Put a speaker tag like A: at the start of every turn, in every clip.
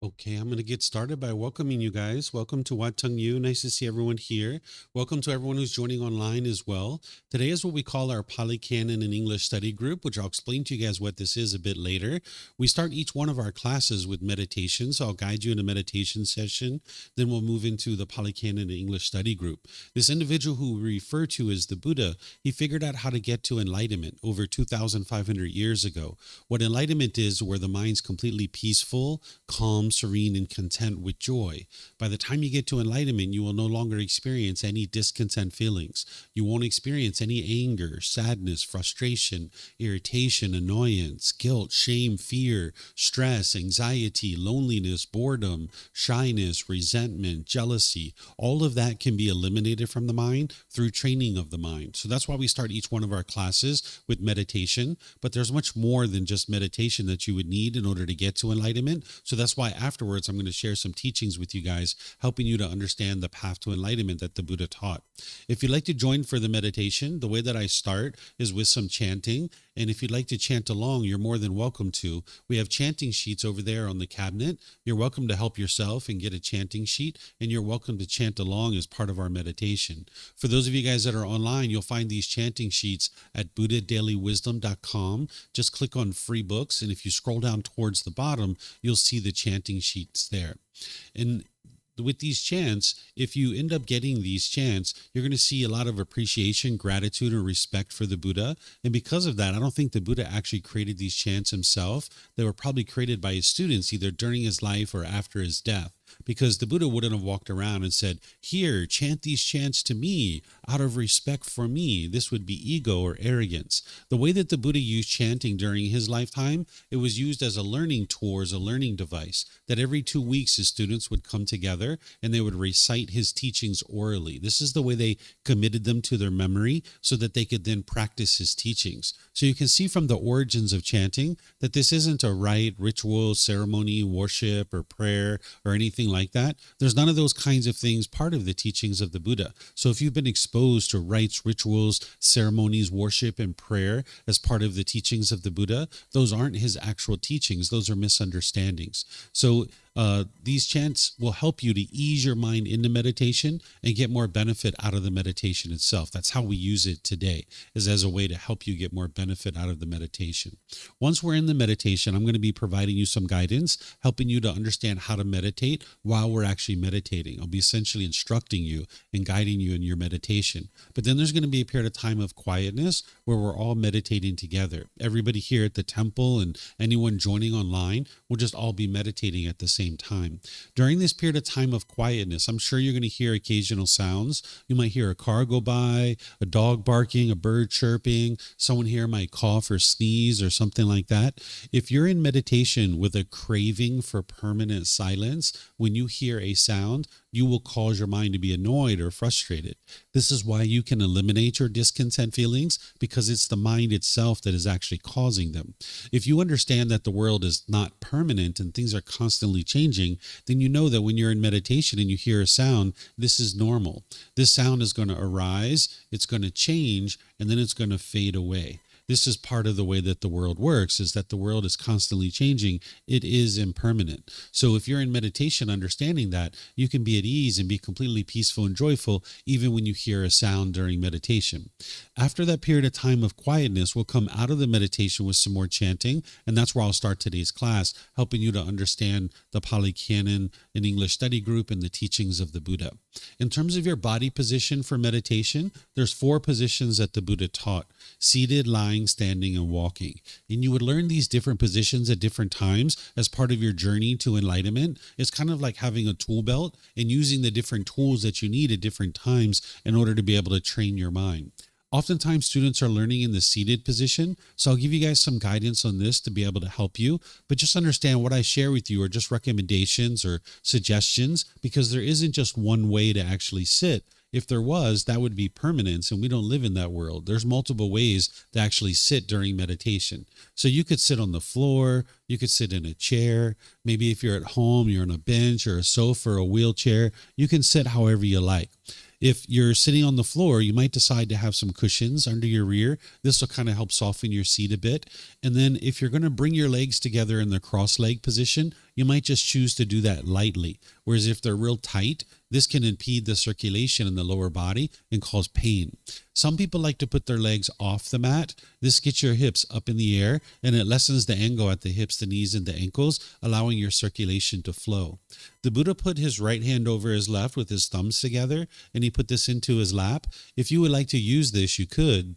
A: Okay, I'm going to get started by welcoming you guys. Welcome to Wat Tung. Nice to see everyone here. Welcome to everyone who's joining online as well. Today is what we call our Pali Canon and English study group, which I'll explain to you guys what this is a bit later. We start each one of our classes with meditation, so I'll guide you in a meditation session. Then we'll move into the Pali Canon and English study group. This individual who we refer to as the Buddha, he figured out how to get to enlightenment over 2,500 years ago. What enlightenment is, where the mind's completely peaceful, calm, serene, and content with joy. By the time you get to enlightenment, you will no longer experience any discontent feelings. You won't experience any anger, sadness, frustration, irritation, annoyance, guilt, shame, fear, stress, anxiety, loneliness, boredom, shyness, resentment, jealousy. All of that can be eliminated from the mind through training of the mind. So that's why we start each one of our classes with meditation. But there's much more than just meditation that you would need in order to get to enlightenment. So that's why afterwards, I'm going to share some teachings with you guys, helping you to understand the path to enlightenment that the Buddha taught. If you'd like to join for the meditation, the way that I start is with some chanting. And if you'd like to chant along, you're more than welcome to. We have chanting sheets over there on the cabinet. You're welcome to help yourself and get a chanting sheet, and you're welcome to chant along as part of our meditation. For those of you guys that are online, you'll find these chanting sheets at buddhadailywisdom.com. Just click on free books, and if you scroll down towards the bottom, you'll see the chanting sheets there. And with these chants, if you end up getting these chants, you're going to see a lot of appreciation, gratitude, and respect for the Buddha. And because of that, I don't think the Buddha actually created these chants himself. They were probably created by his students, either during his life or after his death. Because the Buddha wouldn't have walked around and said, "Here, chant these chants to me out of respect for me." This would be ego or arrogance. The way that the Buddha used chanting during his lifetime, it was used as a learning tool, as a learning device, that every 2 weeks his students would come together and they would recite his teachings orally. This is the way they committed them to their memory so that they could then practice his teachings. So you can see from the origins of chanting that this isn't a rite, ritual, ceremony, worship, or prayer, or anything like that. There's none of those kinds of things part of the teachings of the Buddha. So if you've been exposed to rites, rituals, ceremonies, worship, and prayer as part of the teachings of the Buddha, those aren't his actual teachings. Those are misunderstandings. So these chants will help you to ease your mind into meditation and get more benefit out of the meditation itself. That's how we use it today, is as a way to help you get more benefit out of the meditation. Once we're in the meditation, I'm going to be providing you some guidance, helping you to understand how to meditate while we're actually meditating. I'll be essentially instructing you and guiding you in your meditation. But then there's going to be a period of time of quietness where we're all meditating together. Everybody here at the temple and anyone joining online will just all be meditating at the same time. During this period of time of quietness, I'm sure you're going to hear occasional sounds. You might hear a car go by, a dog barking, a bird chirping, someone here might cough or sneeze or something like that. If you're in meditation with a craving for permanent silence, when you hear a sound, you will cause your mind to be annoyed or frustrated. This is why you can eliminate your discontent feelings, because it's the mind itself that is actually causing them. If you understand that the world is not permanent and things are constantly changing, then you know that when you're in meditation and you hear a sound, this is normal. This sound is going to arise, it's going to change, and then it's going to fade away. This is part of the way that the world works, is that the world is constantly changing. It is impermanent. So if you're in meditation, understanding that, you can be at ease and be completely peaceful and joyful, even when you hear a sound during meditation. After that period of time of quietness, we'll come out of the meditation with some more chanting. And that's where I'll start today's class, helping you to understand the Pali Canon and English study group and the teachings of the Buddha. In terms of your body position for meditation, there's 4 positions that the Buddha taught: seated, lying, standing, and walking. And you would learn these different positions at different times as part of your journey to enlightenment. It's kind of like having a tool belt and using the different tools that you need at different times in order to be able to train your mind. Oftentimes, students are learning in the seated position, so I'll give you guys some guidance on this to be able to help you. But just understand what I share with you are just recommendations or suggestions, because there isn't just one way to actually sit. If there was, that would be permanence, and we don't live in that world. There's multiple ways to actually sit during meditation. So you could sit on the floor, you could sit in a chair. Maybe if you're at home, you're on a bench or a sofa or a wheelchair. You can sit however you like. If you're sitting on the floor, you might decide to have some cushions under your rear. This will kind of help soften your seat a bit. And then if you're going to bring your legs together in the cross leg position, you might just choose to do that lightly. Whereas if they're real tight, this can impede the circulation in the lower body and cause pain. Some people like to put their legs off the mat. This gets your hips up in the air and it lessens the angle at the hips, the knees, and the ankles, allowing your circulation to flow. The Buddha put his right hand over his left with his thumbs together, and he put this into his lap. If you would like to use this, you could.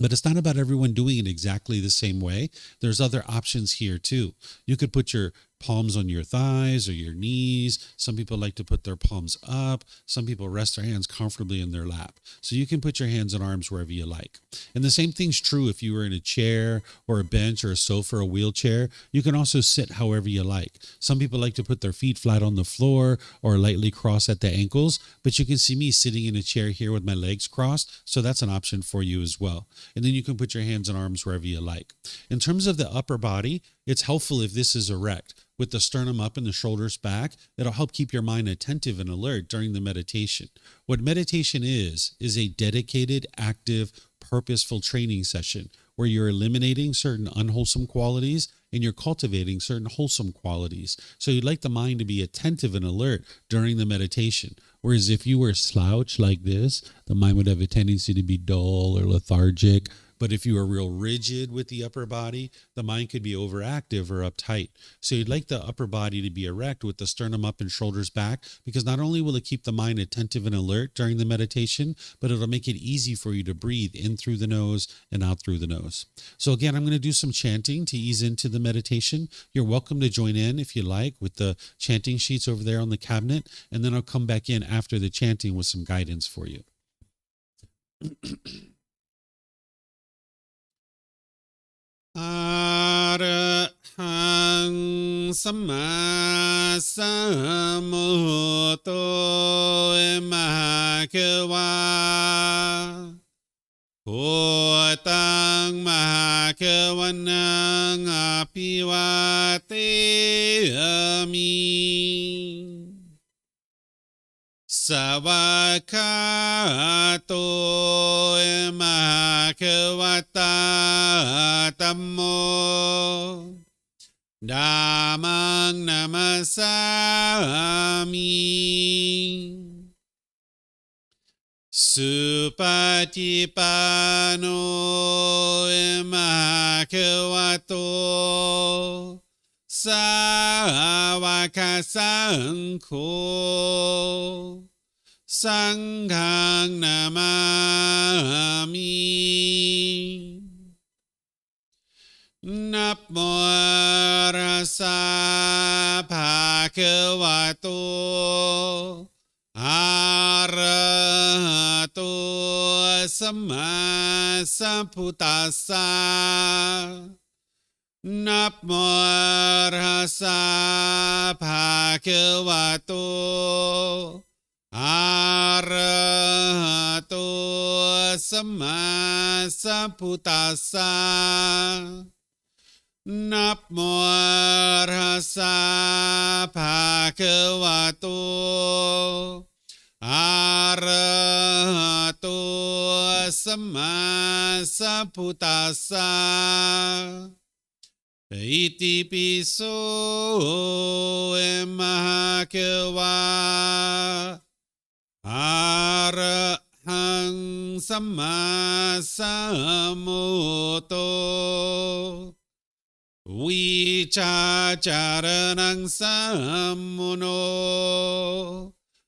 A: But it's not about everyone doing it exactly the same way. There's other options here too. You could put your palms on your thighs or your knees. Some people like to put their palms up. Some people rest their hands comfortably in their lap. So you can put your hands and arms wherever you like. And the same thing's true if you were in a chair or a bench or a sofa or a wheelchair. You can also sit however you like. Some people like to put their feet flat on the floor or lightly cross at the ankles, but you can see me sitting in a chair here with my legs crossed, so that's an option for you as well. And then you can put your hands and arms wherever you like. In terms of the upper body, it's helpful if this is erect, with the sternum up and the shoulders back. It'll help keep your mind attentive and alert during the meditation. What meditation is a dedicated, active, purposeful training session where you're eliminating certain unwholesome qualities and you're cultivating certain wholesome qualities. So you'd like the mind to be attentive and alert during the meditation. Whereas if you were slouched like this, the mind would have a tendency to be dull or lethargic. But if you are real rigid with the upper body, the mind could be overactive or uptight. So you'd like the upper body to be erect with the sternum up and shoulders back, because not only will it keep the mind attentive and alert during the meditation, but it'll make it easy for you to breathe in through the nose and out through the nose. So again, I'm going to do some chanting to ease into the meditation. You're welcome to join in if you like with the chanting sheets over there on the cabinet, and then I'll come back in after the chanting with some guidance for you. Arahang Samma Sambuddho Mahakawa Wat Tung Mahakawanang Apiwateyami Savakato Mahakawata Tammo Dhammang Namasami Supatipano Mahakawato Sawakasangko Sanghang Namami Namo Rasa Bhagavato Arahato Samma Sambuddhassa Namo Rasa Bhagavato Arahato Samma Sambuddhassa Namo Rasa Bhagavato Arahato Samma Sambuddhassa Iti piso Mahakawa Arahang Samma Sambuddho Vicacaranang Sammuno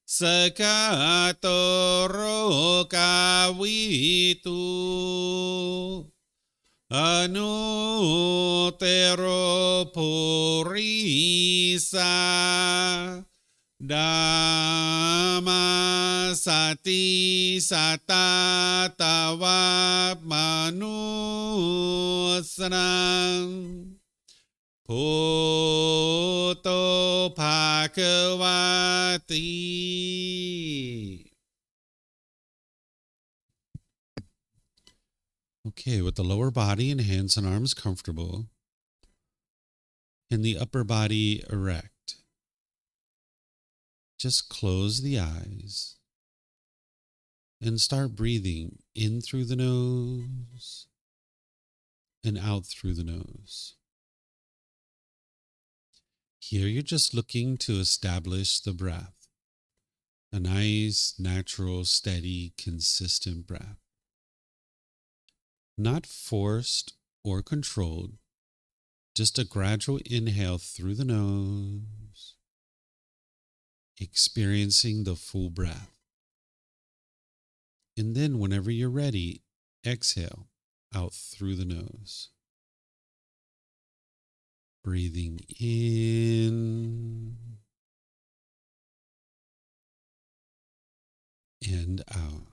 A: Sakatoro Kawitu Anutero Purisa Dhamma Sati Satatawap Manusranang Bhutto Bhagavati. Okay, with the lower body and hands and arms comfortable, and the upper body erect, just close the eyes and start breathing in through the nose and out through the nose. Here you're just looking to establish the breath, a nice, natural, steady, consistent breath. Not forced or controlled, just a gradual inhale through the nose, experiencing the full breath. And then whenever you're ready, exhale out through the nose. Breathing in and out.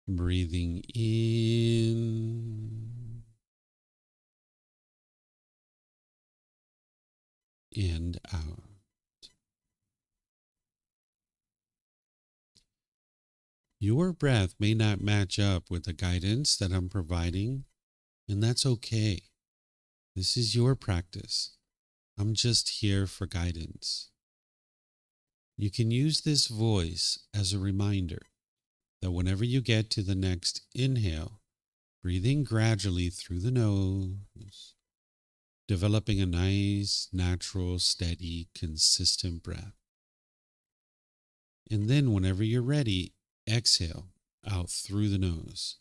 A: Breathing in and out. Your breath may not match up with the guidance that I'm providing, and that's okay. This is your practice. I'm just here for guidance. You can use this voice as a reminder that whenever you get to the next inhale, breathing gradually through the nose, developing a nice, natural, steady, consistent breath. And then whenever you're ready, exhale out through the nose,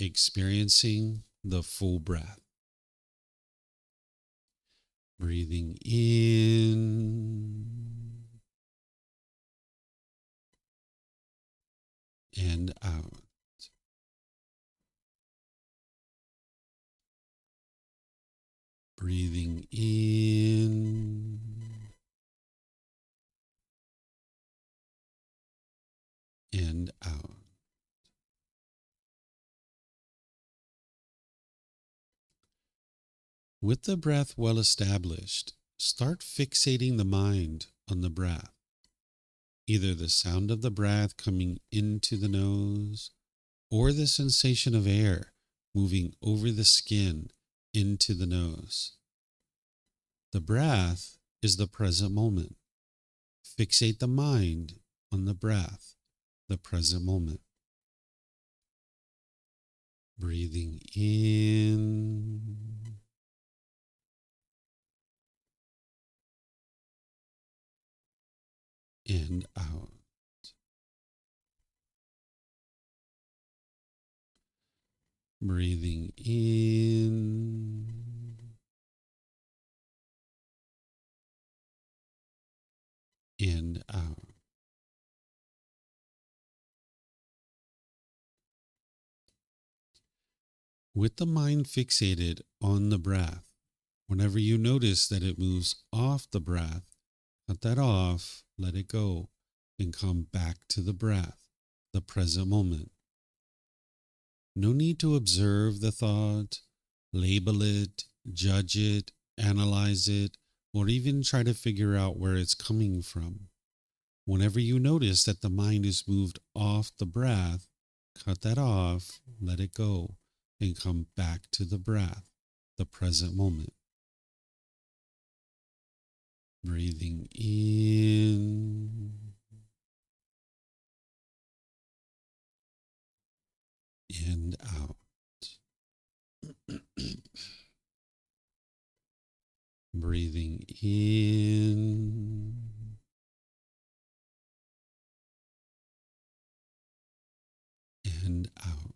A: experiencing the full breath. Breathing in and out. Breathing in and out. With the breath well established, start fixating the mind on the breath, either the sound of the breath coming into the nose or the sensation of air moving over the skin into the nose. The breath is the present moment. Fixate the mind on the breath, the present moment. Breathing in and out. Breathing in and out. With the mind fixated on the breath, whenever you notice that it moves off the breath, cut that off, let it go, and come back to the breath, the present moment. No need to observe the thought, label it, judge it, analyze it, or even try to figure out where it's coming from. Whenever you notice that the mind is moved off the breath, cut that off, let it go, and come back to the breath, the present moment. Breathing in and out. Breathing in and out.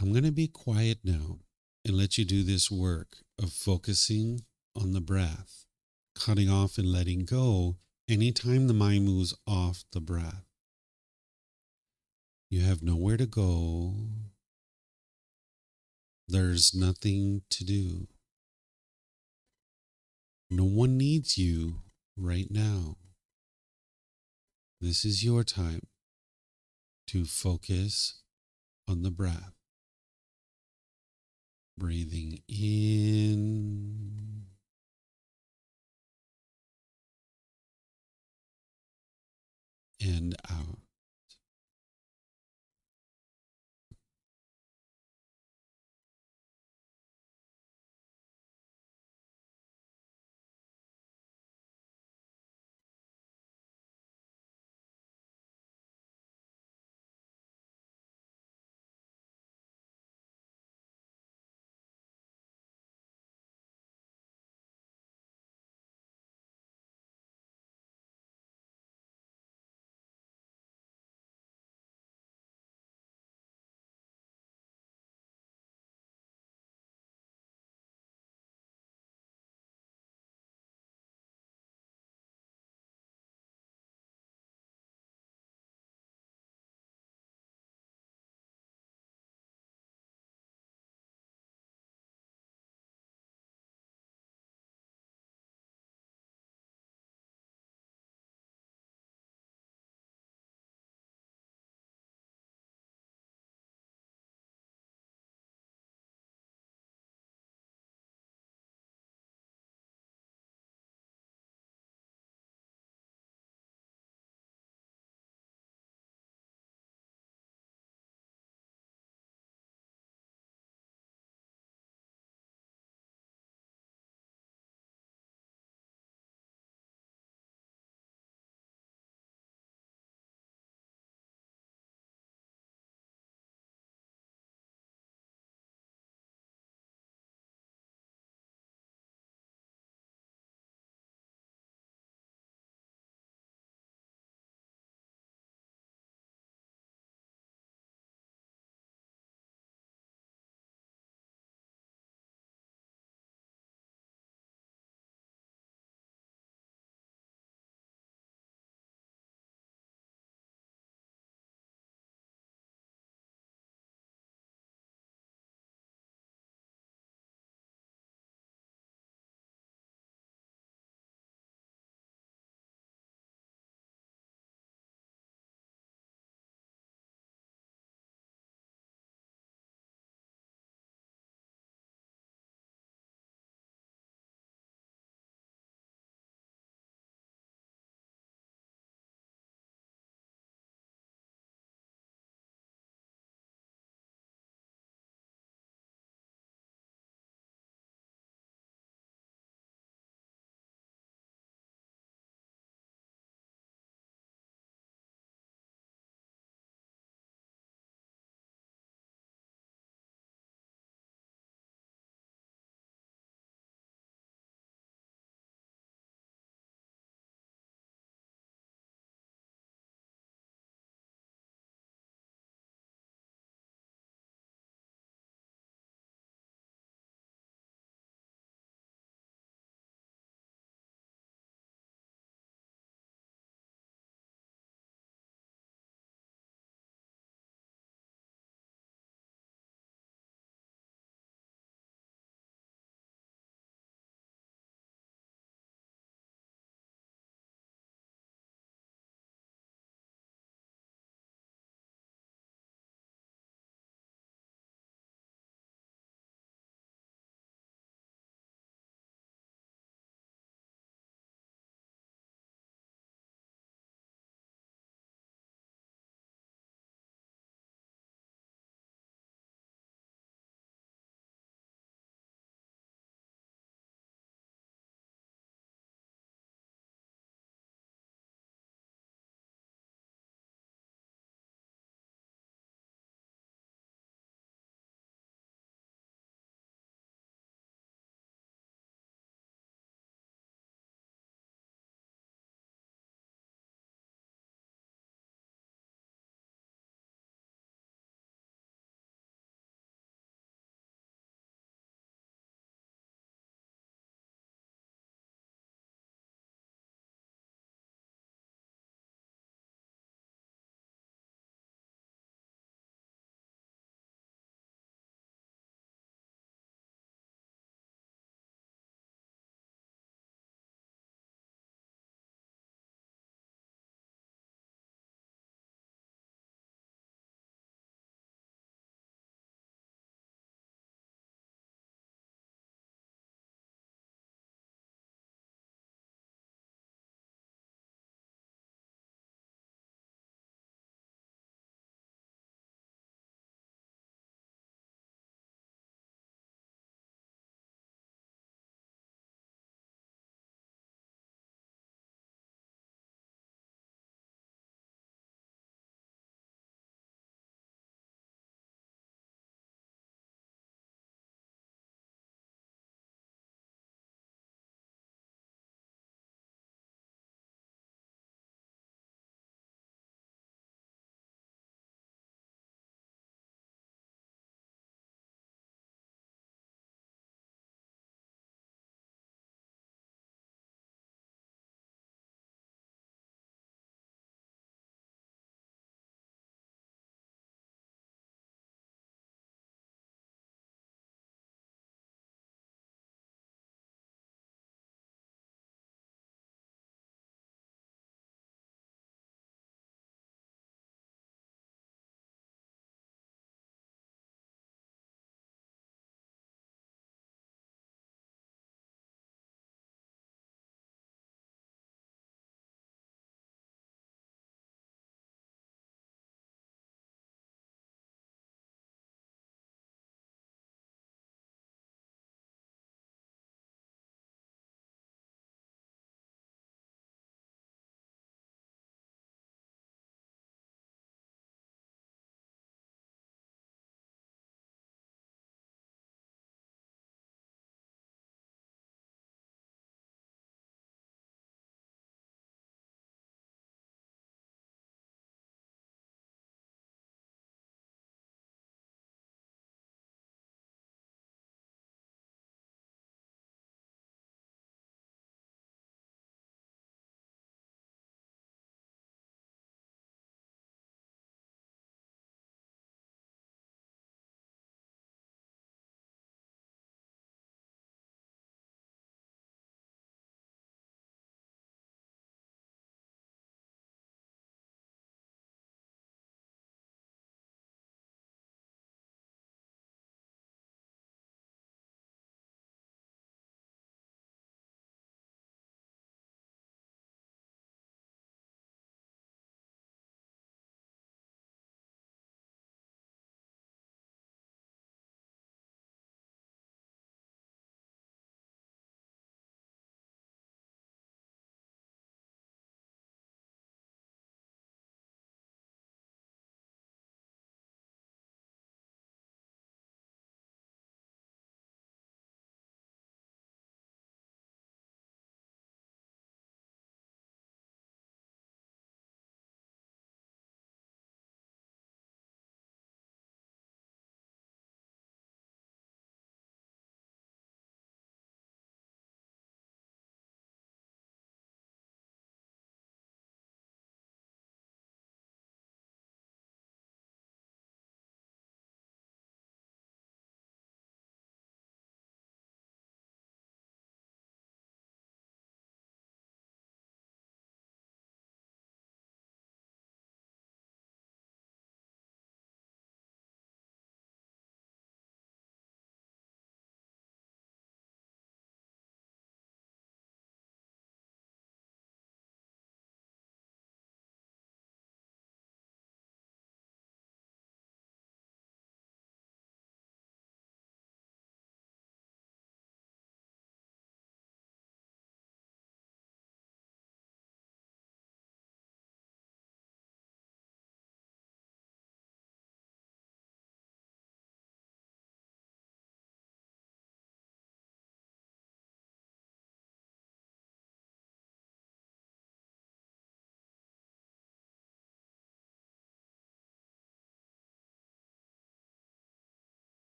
A: I'm going to be quiet now and let you do this work of focusing on the breath, cutting off and letting go anytime the mind moves off the breath. You have nowhere to go. There's nothing to do. No one needs you right now. This is your time to focus on the breath. Breathing in and out.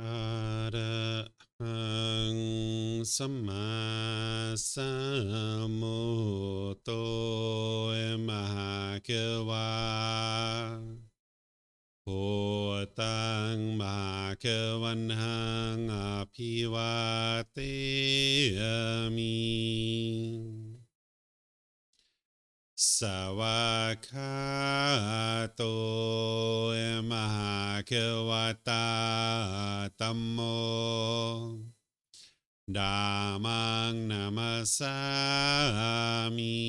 A: อะระหังสัมมาสัมพุทโธมหะเกวาโพตังมหาเกวันหังอภิวาเตมิสวากขาโตมหาเกวตาธัมโมธัมมังนามัสสามิ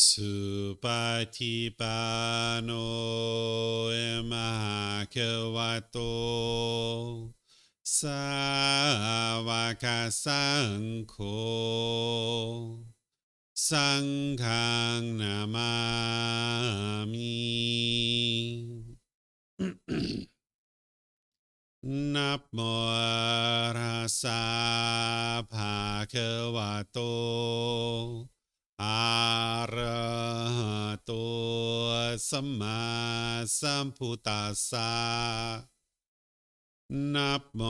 A: สุปฏิปันโนมหาเกวโตสาวกสังโฆสังฆังนามามินะโมตัสสะภะคะวะโตอะระหะโตสัมมาสัมพุทธัสสะนะโม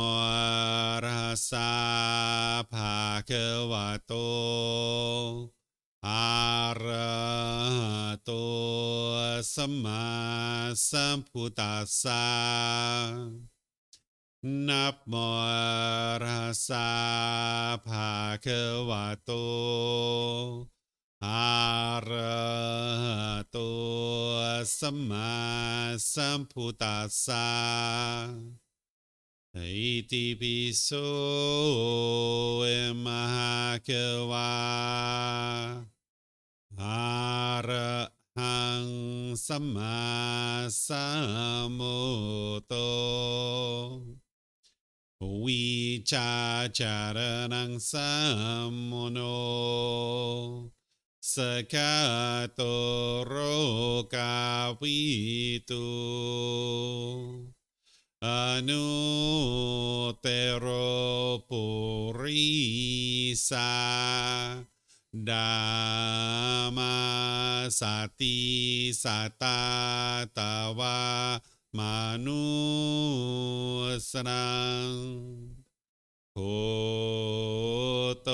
A: ตัสสะภะคะวะโตอะระหะโตสัมมาสัมพุทธัสสะนะโมตัสสะภะคะวะโตอะระหะโตสัมมาสัมพุทธัสสะอิติปิโสมหะเกวาอะระหังสัมมาสัมพุทโธวิชาจารณังสัมโมโนสกาโตโรกาวิตุอนุเตโรปุริสาดามาสติสัตตาตาวามนุสนังโหโต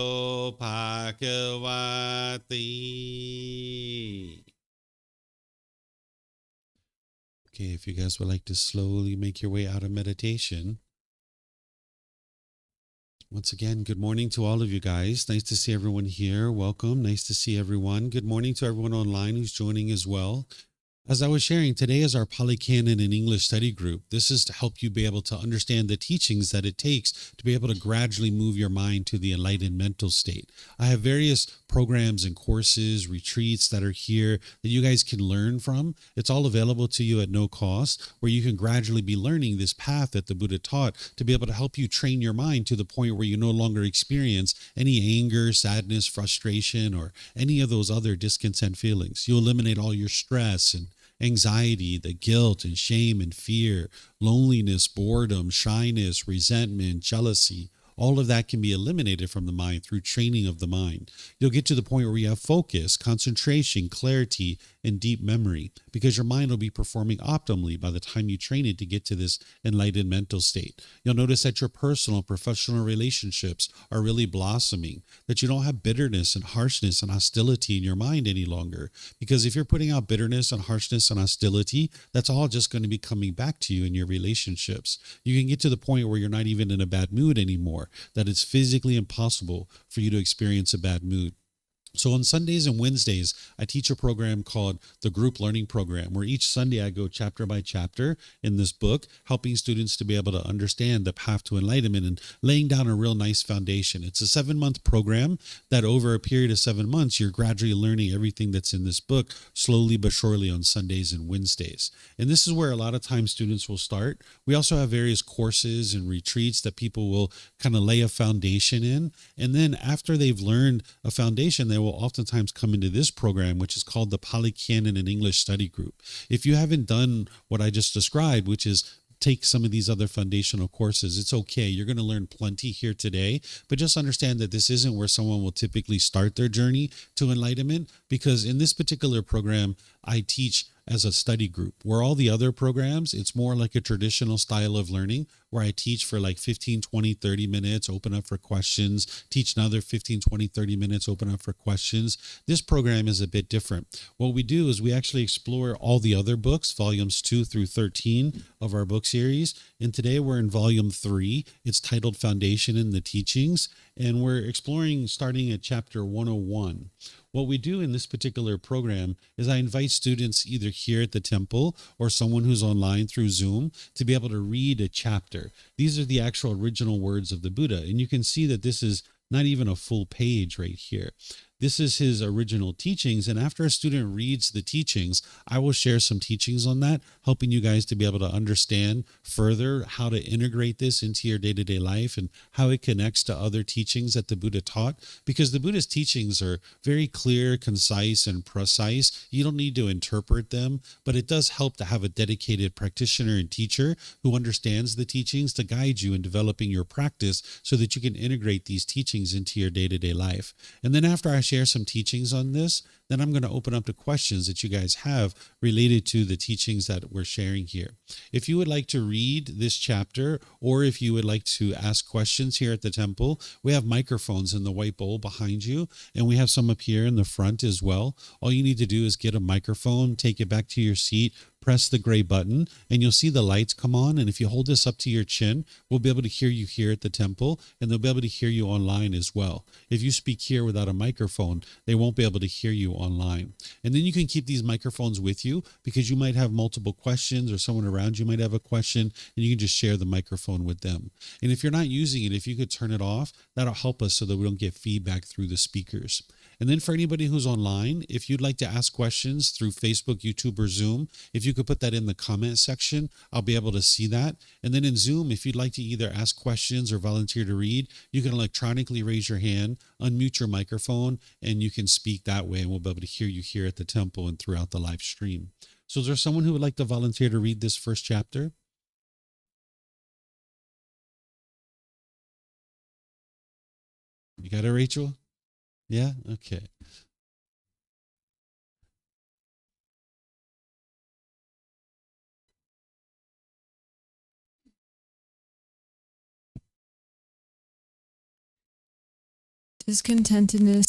A: ภาควาติ Okay, if you guys would like to slowly make your way out of meditation. Once again, good morning to all of you guys. Nice to see everyone here. Welcome. Nice to see everyone. Good morning to everyone online who's joining as well. As I was sharing, today is our Pali Canon and English study group. This is to help you be able to understand the teachings that it takes to be able to gradually move your mind to the enlightened mental state. I have various programs and courses, retreats that are here that you guys can learn from. It's all available to you at no cost, where you can gradually be learning this path that the Buddha taught to be able to help you train your mind to the point where you no longer experience any anger, sadness, frustration, or any of those other discontent feelings. You eliminate all your stress and anxiety, the guilt and shame and fear, loneliness, boredom, shyness, resentment, jealousy. All of that can be eliminated from the mind through training of the mind. You'll get to the point where you have focus, concentration, clarity, and deep memory, because your mind will be performing optimally by the time you train it to get to this enlightened mental state. You'll notice that your personal and professional relationships are really blossoming, that you don't have bitterness and harshness and hostility in your mind any longer. Because if you're putting out bitterness and harshness and hostility, that's all just going to be coming back to you in your relationships. You can get to the point where you're not even in a bad mood anymore, that it's physically impossible for you to experience a bad mood. So on Sundays and Wednesdays, I teach a program called the Group Learning Program, where each Sunday I go chapter by chapter in this book, helping students to be able to understand the path to enlightenment and laying down a real nice foundation. It's a 7-month program that over a period of 7 months, you're gradually learning everything that's in this book, slowly but surely on Sundays and Wednesdays. And this is where a lot of times students will start. We also have various courses and retreats that people will kind of lay a foundation in. And then after they've learned a foundation, they will oftentimes come into this program, which is called the Pali Canon and English Study Group. If you haven't done what I just described, which is take some of these other foundational courses, it's okay. You're going to learn plenty here today, but just understand that this isn't where someone will typically start their journey to enlightenment, because in this particular program, I teach as a study group, where all the other programs, it's more like a traditional style of learning where I teach for like 15, 20, 30 minutes, open up for questions, teach another 15, 20, 30 minutes, open up for questions. This program is a bit different. What we do is we actually explore all the other books, volumes 2 through 13 of our book series. And today we're in volume 3. It's titled Foundation in the Teachings. And we're exploring starting at chapter 101. What we do in this particular program is I invite students either here at the temple or someone who's online through Zoom to be able to read a chapter. These are the actual original words of the Buddha. And you can see that this is not even a full page right here. This is his original teachings. And after a student reads the teachings, I will share some teachings on that, helping you guys to be able to understand further how to integrate this into your day-to-day life and how it connects to other teachings that the Buddha taught. Because the Buddha's teachings are very clear, concise, and precise. You don't need to interpret them, but it does help to have a dedicated practitioner and teacher who understands the teachings to guide you in developing your practice so that you can integrate these teachings into your day-to-day life. And then after I share some teachings on this, then I'm going to open up to questions that you guys have related to the teachings that we're sharing here. If you would like to read this chapter, or if you would like to ask questions here at the temple, we have microphones in the white bowl behind you, and we have some up here in the front as well. All you need to do is get a microphone, take it back to your seat, press the gray button, and you'll see the lights come on. And if you hold this up to your chin, we'll be able to hear you here at the temple, and they'll be able to hear you online as well. If you speak here without a microphone, they won't be able to hear you online. And then you can keep these microphones with you because you might have multiple questions, or someone around you might have a question, and you can just share the microphone with them. And if you're not using it, if you could turn it off, that'll help us so that we don't get feedback through the speakers. And then for anybody who's online, if you'd like to ask questions through Facebook, YouTube, or Zoom, if you could put that in the comment section, I'll be able to see that. And then in Zoom, if you'd like to either ask questions or volunteer to read, you can electronically raise your hand, unmute your microphone, and you can speak that way, and we'll be able to hear you here at the temple and throughout the live stream. So is there someone who would like to volunteer to read this first chapter? You got it, Rachel? Yeah? Okay.
B: Discontentedness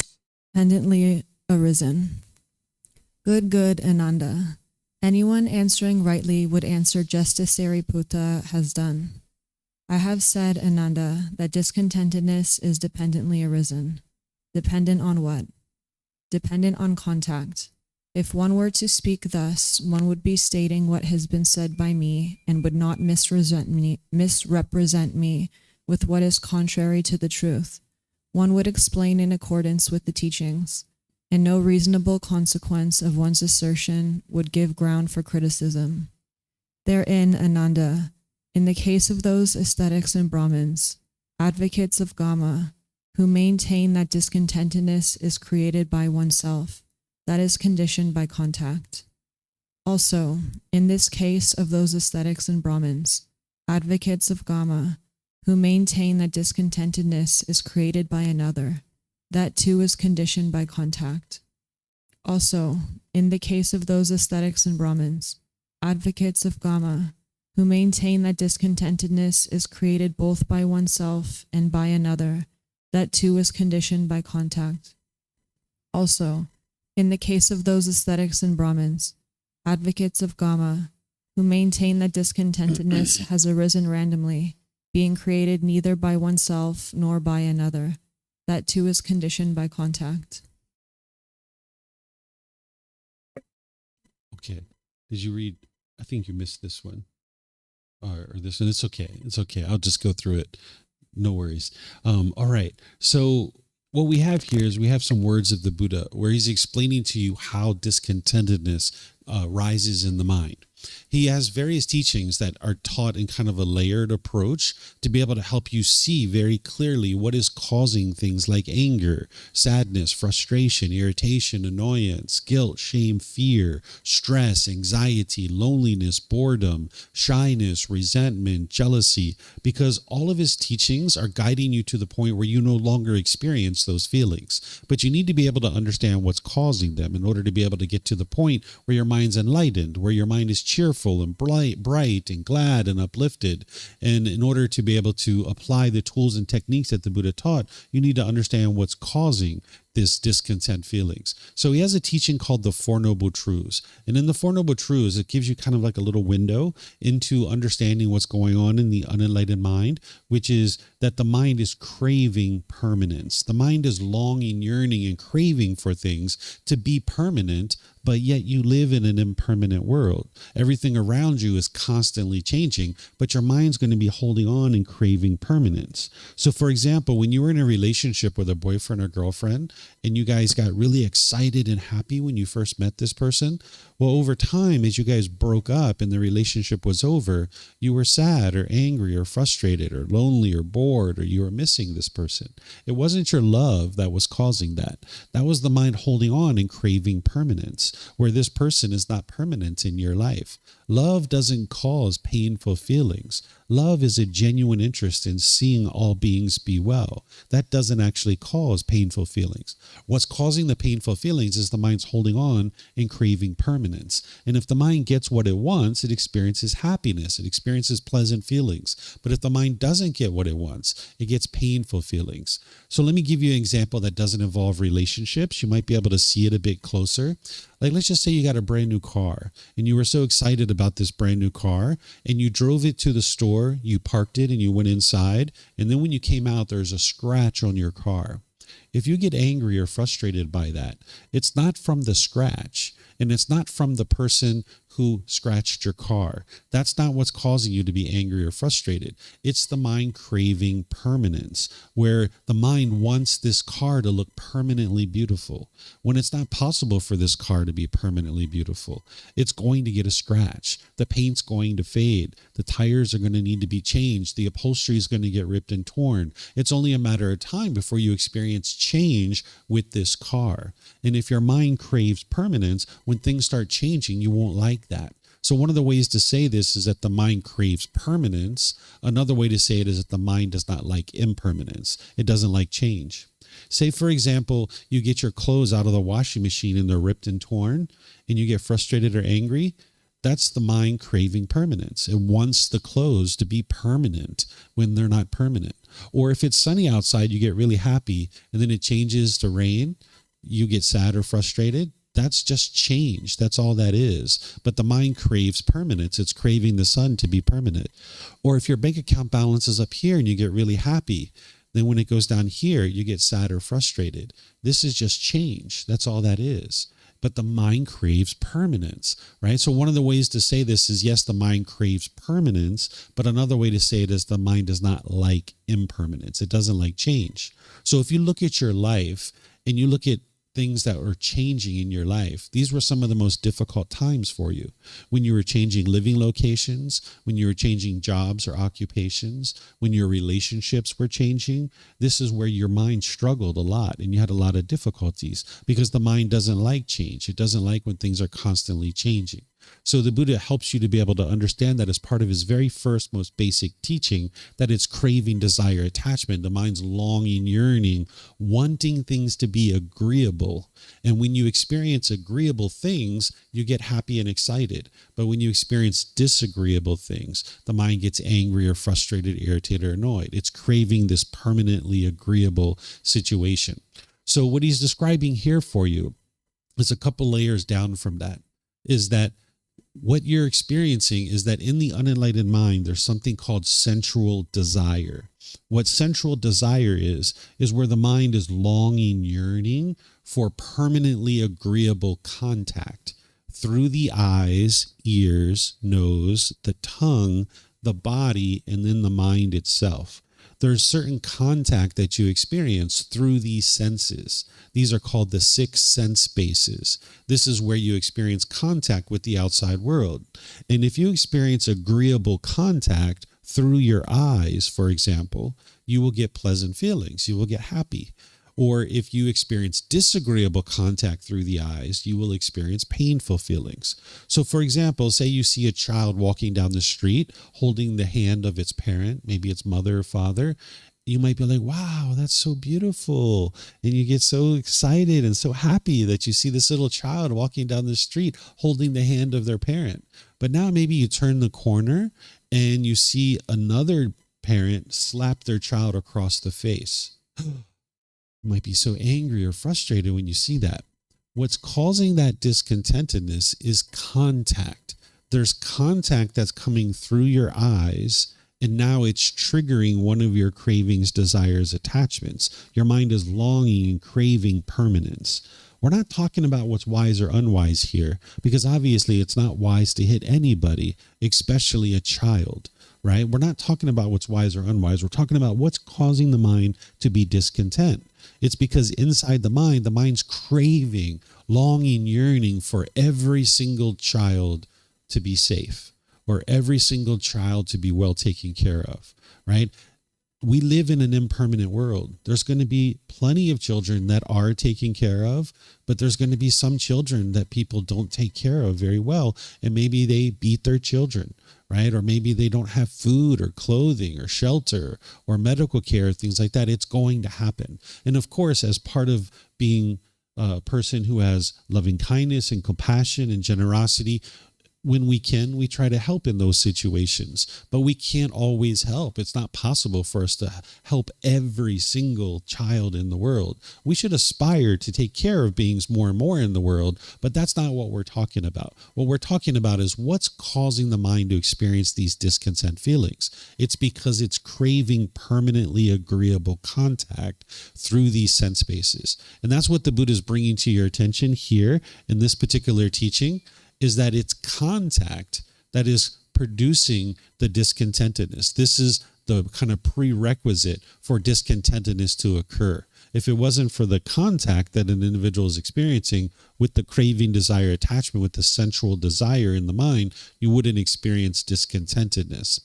B: independently arisen. Good, Ananda. Anyone answering rightly would answer just as Sariputta has done. I have said, Ananda, that discontentedness is dependently arisen. Dependent on what? Dependent on contact. If one were to speak thus, one would be stating what has been said by me and would not misrepresent me with what is contrary to the truth. One would explain in accordance with the teachings, and no reasonable consequence of one's assertion would give ground for criticism. Therein, Ananda, in the case of those ascetics and Brahmins, advocates of Gama, who maintain that discontentedness is created by oneself, that is conditioned by contact. Also, in this case of those ascetics and Brahmins, advocates of Gama, who maintain that discontentedness is created by another, that too is conditioned by contact. Also, in the case of those ascetics and Brahmins, advocates of Gama, who maintain that discontentedness is created both by oneself and by another, that too is conditioned by contact. Also, in the case of those ascetics and Brahmins, advocates of Gama, who maintain that discontentedness has arisen randomly, being created neither by oneself nor by another, that too is conditioned by contact.
A: Okay. Did you read? I think you missed this one. Or this one. It's okay. It's okay. I'll just go through it. No worries. All right. So what we have here is we have some words of the Buddha where he's explaining to you how discontentedness rises in the mind. He has various teachings that are taught in kind of a layered approach to be able to help you see very clearly what is causing things like anger, sadness, frustration, irritation, annoyance, guilt, shame, fear, stress, anxiety, loneliness, boredom, shyness, resentment, jealousy, because all of his teachings are guiding you to the point where you no longer experience those feelings. But you need to be able to understand what's causing them in order to be able to get to the point where your mind's enlightened, where your mind is cheerful and bright and glad and uplifted. And in order to be able to apply the tools and techniques that the Buddha taught, you need to understand what's causing this discontent feelings. So he has a teaching called the Four Noble Truths. And in the Four Noble Truths, it gives you kind of like a little window into understanding what's going on in the unenlightened mind, which is that the mind is craving permanence. The mind is longing, yearning, and craving for things to be permanent, but yet you live in an impermanent world. Everything around you is constantly changing, but your mind's going to be holding on and craving permanence. So for example, when you were in a relationship with a boyfriend or girlfriend, and you guys got really excited and happy when you first met this person, well, over time, as you guys broke up and the relationship was over, you were sad or angry or frustrated or lonely or bored, or you were missing this person. It wasn't your love that was causing that. That was the mind holding on and craving permanence, where this person is not permanent in your life. Love doesn't cause painful feelings. Love is a genuine interest in seeing all beings be well. That doesn't actually cause painful feelings. What's causing the painful feelings is the mind's holding on and craving permanence. And if the mind gets what it wants, it experiences happiness. It experiences pleasant feelings. But if the mind doesn't get what it wants, it gets painful feelings. So let me give you an example that doesn't involve relationships. You might be able to see it a bit closer. Like, let's just say you got a brand new car and you were so excited about this brand new car and you drove it to the store, you parked it and you went inside. And then when you came out, there's a scratch on your car. If you get angry or frustrated by that, it's not from the scratch and it's not from the person who scratched your car. That's not what's causing you to be angry or frustrated. It's the mind craving permanence, where the mind wants this car to look permanently beautiful. When it's not possible for this car to be permanently beautiful, it's going to get a scratch. The paint's going to fade. The tires are going to need to be changed. The upholstery is going to get ripped and torn. It's only a matter of time before you experience change with this car. And if your mind craves permanence, when things start changing, you won't like that. So one of the ways to say this is that the mind craves permanence. Another way to say it is that the mind does not like impermanence. It doesn't like change. Say, for example, you get your clothes out of the washing machine and they're ripped and torn and you get frustrated or angry. That's the mind craving permanence. It wants the clothes to be permanent when they're not permanent. Or if it's sunny outside, you get really happy and then it changes to rain. You get sad or frustrated. That's just change. That's all that is. But the mind craves permanence. It's craving the sun to be permanent. Or if your bank account balance is up here and you get really happy, then when it goes down here, you get sad or frustrated. This is just change. That's all that is. But the mind craves permanence, right? So one of the ways to say this is, yes, the mind craves permanence, but another way to say it is the mind does not like impermanence. It doesn't like change. So if you look at your life and you look at things that were changing in your life, these were some of the most difficult times for you. When you were changing living locations, when you were changing jobs or occupations, when your relationships were changing, this is where your mind struggled a lot and you had a lot of difficulties because the mind doesn't like change. It doesn't like when things are constantly changing. So the Buddha helps you to be able to understand that as part of his very first, most basic teaching, that it's craving, desire, attachment, the mind's longing, yearning, wanting things to be agreeable. And when you experience agreeable things, you get happy and excited. But when you experience disagreeable things, the mind gets angry or frustrated, irritated, or annoyed. It's craving this permanently agreeable situation. So what he's describing here for you is a couple layers down from that, is that what you're experiencing is that in the unenlightened mind, there's something called sensual desire. What sensual desire is where the mind is longing, yearning for permanently agreeable contact through the eyes, ears, nose, the tongue, the body, and then the mind itself. there's certain contact that you experience through these senses. These are called the 6 sense bases. This is where you experience contact with the outside world. And if you experience agreeable contact through your eyes, for example, you will get pleasant feelings. You will get happy. Or if you experience disagreeable contact through the eyes, you will experience painful feelings. So for example, say you see a child walking down the street holding the hand of its parent, maybe its mother or father. You might be like, wow, that's so beautiful. And you get so excited and so happy that you see this little child walking down the street holding the hand of their parent. But now maybe you turn the corner and you see another parent slap their child across the face. You might be so angry or frustrated when you see that. What's causing that discontentedness is contact. There's contact that's coming through your eyes, and now it's triggering one of your cravings, desires, attachments. Your mind is longing and craving permanence. We're not talking about what's wise or unwise here, because obviously it's not wise to hit anybody, especially a child, right? We're not talking about what's wise or unwise. We're talking about what's causing the mind to be discontent. It's because inside the mind's craving, longing, yearning for every single child to be safe, or every single child to be well taken care of, right? We live in an impermanent world. There's going to be plenty of children that are taken care of, but there's going to be some children that people don't take care of very well, and maybe they beat their children, right? Or maybe they don't have food or clothing or shelter or medical care, things like that. It's going to happen. And of course, as part of being a person who has loving kindness and compassion and generosity, when we can, we try to help in those situations, but we can't always help. It's not possible for us to help every single child in the world. We should aspire to take care of beings more and more in the world, but that's not what we're talking about. What we're talking about is what's causing the mind to experience these discontent feelings. It's because it's craving permanently agreeable contact through these sense bases. And that's what the Buddha is bringing to your attention here in this particular teaching, is that it's contact that is producing the discontentedness. This is the kind of prerequisite for discontentedness to occur. If it wasn't for the contact that an individual is experiencing with the craving, desire, attachment, with the sensual desire in the mind, you wouldn't experience discontentedness.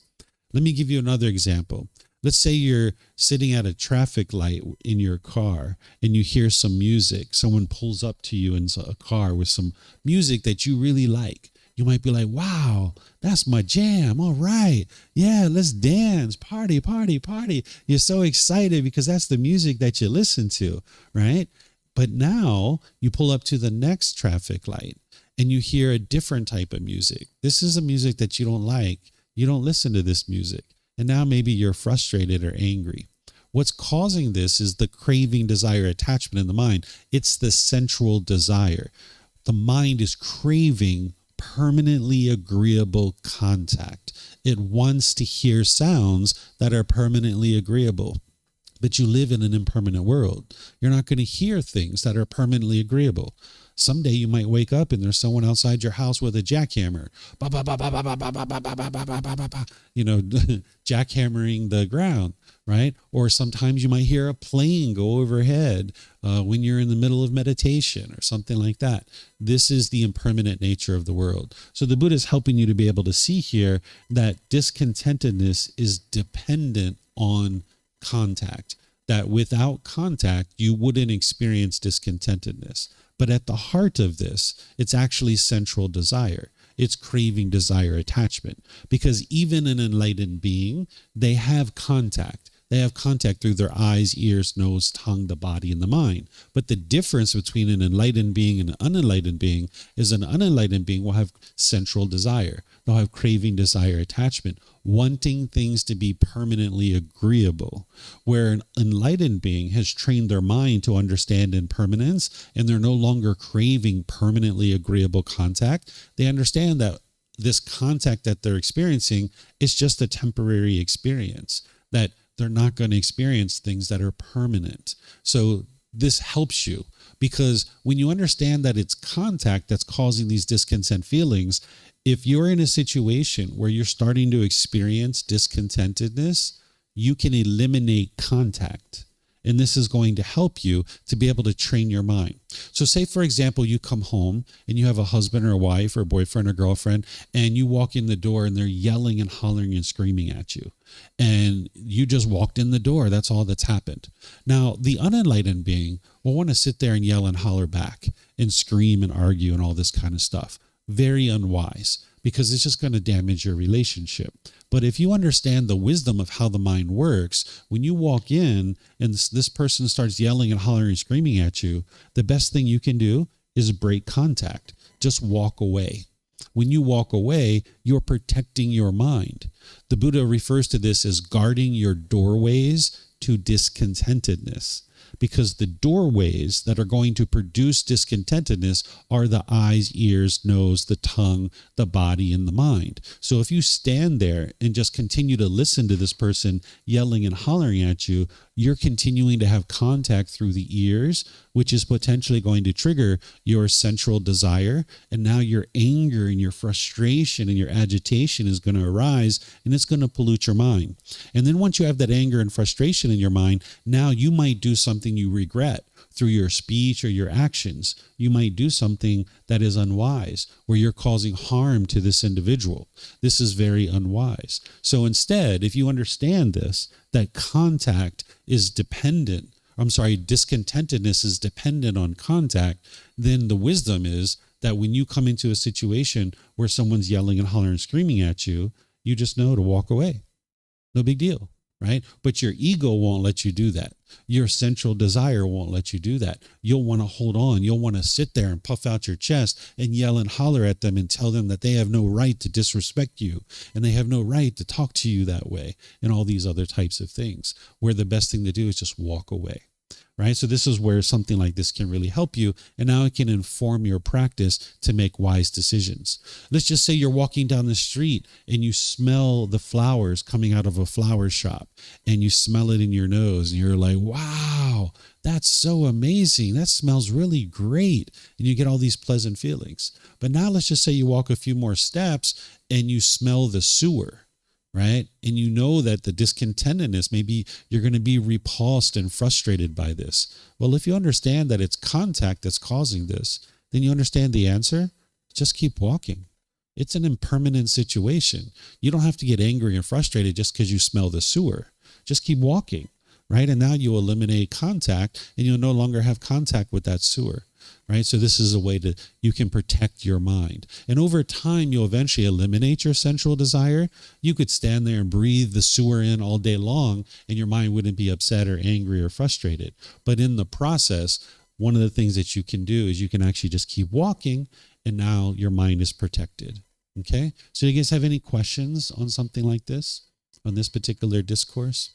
A: Let me give you another example. Let's say you're sitting at a traffic light in your car and you hear some music. Someone pulls up to you in a car with some music that you really like. You might be like, wow, that's my jam. All right. Yeah, let's dance, party, party, party. You're so excited because that's the music that you listen to, right? But now you pull up to the next traffic light and you hear a different type of music. This is a music that you don't like. You don't listen to this music. And now maybe you're frustrated or angry. What's causing this is the craving, desire, attachment in the mind. It's the sensual desire. The mind is craving permanently agreeable contact. It wants to hear sounds that are permanently agreeable. But you live in an impermanent world. You're not going to hear things that are permanently agreeable. Someday you might wake up and there's someone outside your house with a jackhammer, jackhammering the ground, right? Or sometimes you might hear a plane go overhead when you're in the middle of meditation or something like that. This is the impermanent nature of the world. So the Buddha is helping you to be able to see here that discontentedness is dependent on contact, that without contact, you wouldn't experience discontentedness. But at the heart of this, it's actually sensual desire. It's craving, desire, attachment. Because even an enlightened being, they have contact. They have contact through their eyes, ears, nose, tongue, the body, and the mind. But the difference between an enlightened being and an unenlightened being is an unenlightened being will have sensual desire. They'll have craving, desire, attachment, wanting things to be permanently agreeable. Where an enlightened being has trained their mind to understand impermanence, and they're no longer craving permanently agreeable contact. They understand that this contact that they're experiencing is just a temporary experience, that they're not going to experience things that are permanent. So this helps you, because when you understand that it's contact that's causing these discontent feelings, if you're in a situation where you're starting to experience discontentedness, you can eliminate contact. And this is going to help you to be able to train your mind. So say, for example, you come home and you have a husband or a wife or a boyfriend or girlfriend, and you walk in the door and they're yelling and hollering and screaming at you. And you just walked in the door. That's all that's happened. Now, the unenlightened being will want to sit there and yell and holler back and scream and argue and all this kind of stuff. Very unwise, because it's just going to damage your relationship. But if you understand the wisdom of how the mind works, when you walk in and this person starts yelling and hollering and screaming at you, the best thing you can do is break contact. Just walk away. When you walk away, you're protecting your mind. The Buddha refers to this as guarding your doorways to discontentedness, because the doorways that are going to produce discontentedness are the eyes, ears, nose, the tongue, the body, and the mind. So if you stand there and just continue to listen to this person yelling and hollering at you, you're continuing to have contact through the ears, which is potentially going to trigger your central desire. And now your anger and your frustration and your agitation is going to arise, and it's going to pollute your mind. And then once you have that anger and frustration in your mind, now you might do something you regret through your speech or your actions. You might do something that is unwise, where you're causing harm to this individual. This is very unwise. So instead, if you understand this, that contact is dependent, discontentedness is dependent on contact, then the wisdom is that when you come into a situation where someone's yelling and hollering and screaming at you, you just know to walk away. No big deal. Right? But your ego won't let you do that. Your central desire won't let you do that. You'll want to hold on. You'll want to sit there and puff out your chest and yell and holler at them and tell them that they have no right to disrespect you and they have no right to talk to you that way and all these other types of things, where the best thing to do is just walk away. Right? So this is where something like this can really help you. And now it can inform your practice to make wise decisions. Let's just say you're walking down the street and you smell the flowers coming out of a flower shop, and you smell it in your nose and you're like, wow, that's so amazing. That smells really great. And you get all these pleasant feelings. But now let's just say you walk a few more steps and you smell the sewer. Right? And you know that the discontentedness, maybe you're going to be repulsed and frustrated by this. Well, if you understand that it's contact that's causing this, then you understand the answer. Just keep walking. It's an impermanent situation. You don't have to get angry and frustrated just because you smell the sewer. Just keep walking. Right? And now you eliminate contact, and you'll no longer have contact with that sewer. Right? So this is a way that you can protect your mind. And over time, you'll eventually eliminate your sensual desire. You could stand there and breathe the sewer in all day long, and your mind wouldn't be upset or angry or frustrated. But in the process, one of the things that you can do is you can actually just keep walking, and now your mind is protected. Okay? So do you guys have any questions on something like this, on this particular discourse?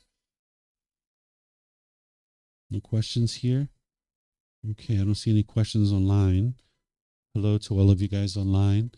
A: No questions here? Okay, I don't see any questions online. Hello to all of you guys online.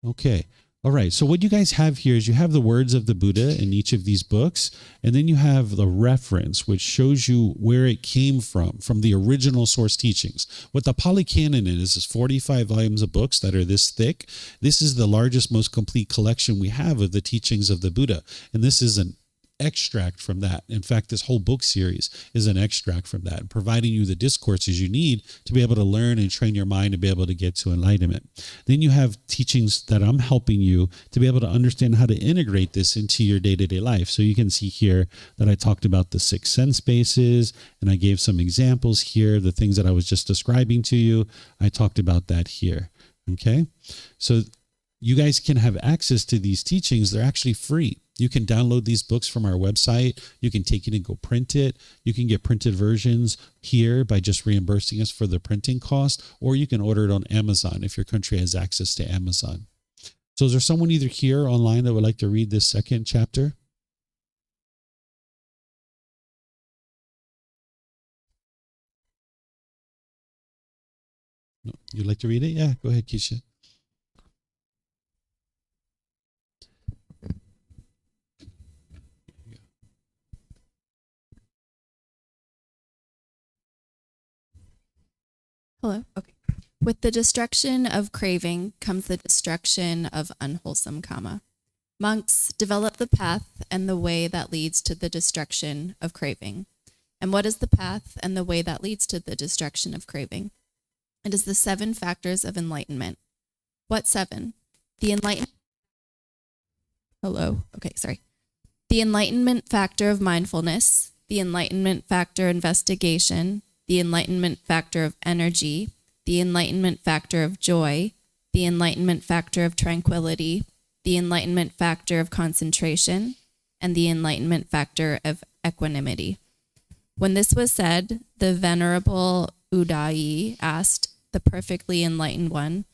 A: Okay. All right. So what you guys have here is you have the words of the Buddha in each of these books, and then you have the reference, which shows you where it came from the original source teachings. What the Pali Canon is 45 volumes of books that are this thick. This is the largest, most complete collection we have of the teachings of the Buddha. And this is an extract from that. In fact, this whole book series is an extract from that, providing you the discourses you need to be able to learn and train your mind to be able to get to enlightenment. Then you have teachings that I'm helping you to be able to understand how to integrate this into your day-to-day life. So you can see here that I talked about the 6 sense bases, and I gave some examples here, the things that I was just describing to you. I talked about that here. Okay. So you guys can have access to these teachings. They're actually free. You can download these books from our website. You can take it and go print it. You can get printed versions here by just reimbursing us for the printing cost, or you can order it on Amazon if your country has access to Amazon. So is there someone either here or online that would like to read this second chapter? No, you'd like to read it? Yeah, go ahead, Keisha.
C: Hello. Okay. With the destruction of craving comes the destruction of unwholesome karma. Monks develop the path and the way that leads to the destruction of craving. And what is the path and the way that leads to the destruction of craving? It is the 7 factors of enlightenment. What 7? The enlightenment. The enlightenment factor of mindfulness, the enlightenment factor investigation, the enlightenment factor of energy, the enlightenment factor of joy, the enlightenment factor of tranquility, the enlightenment factor of concentration, and the enlightenment factor of equanimity. When this was said, the Venerable Udayi asked the perfectly enlightened one,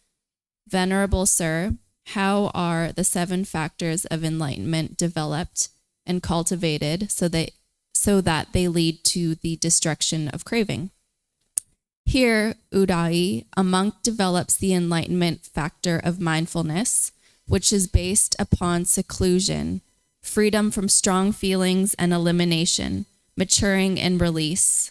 C: "Venerable Sir, how are the 7 factors of enlightenment developed and cultivated so that they lead to the destruction of craving?" Here, Udayi, a monk develops the enlightenment factor of mindfulness, which is based upon seclusion, freedom from strong feelings and elimination, maturing and release,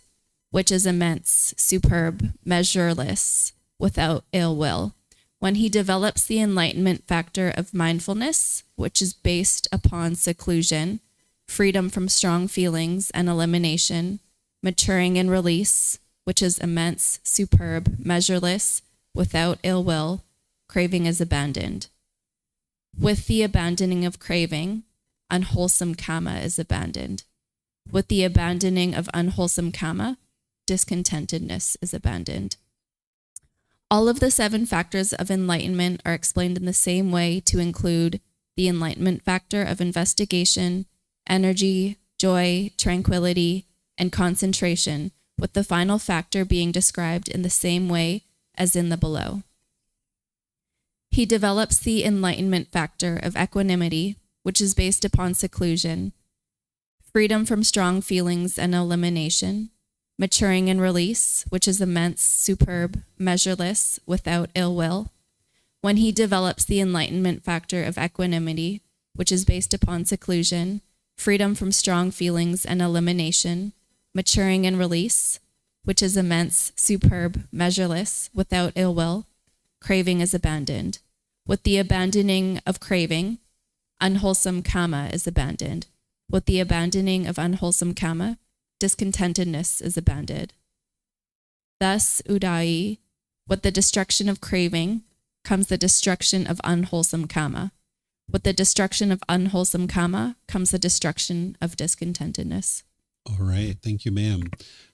C: which is immense, superb, measureless, without ill will. When he develops the enlightenment factor of mindfulness, which is based upon seclusion, freedom from strong feelings and elimination, maturing and release, which is immense, superb, measureless, without ill will, craving is abandoned. With the abandoning of craving, unwholesome kama is abandoned. With the abandoning of unwholesome kama, discontentedness is abandoned. All of the 7 factors of enlightenment are explained in the same way to include the enlightenment factor of investigation, energy, joy, tranquility, and concentration, with the final factor being described in the same way as in the below. He develops the enlightenment factor of equanimity, which is based upon seclusion, freedom from strong feelings and elimination, maturing and release, which is immense, superb, measureless, without ill will. When he develops the enlightenment factor of equanimity, which is based upon seclusion, freedom from strong feelings and elimination, maturing and release, which is immense, superb, measureless, without ill will, craving is abandoned. With the abandoning of craving, unwholesome kama is abandoned. With the abandoning of unwholesome kama, discontentedness is abandoned. Thus, Udayi, with the destruction of craving comes the destruction of unwholesome kama. With the destruction of unwholesome kama comes the destruction of discontentedness.
A: All right. Thank you, ma'am.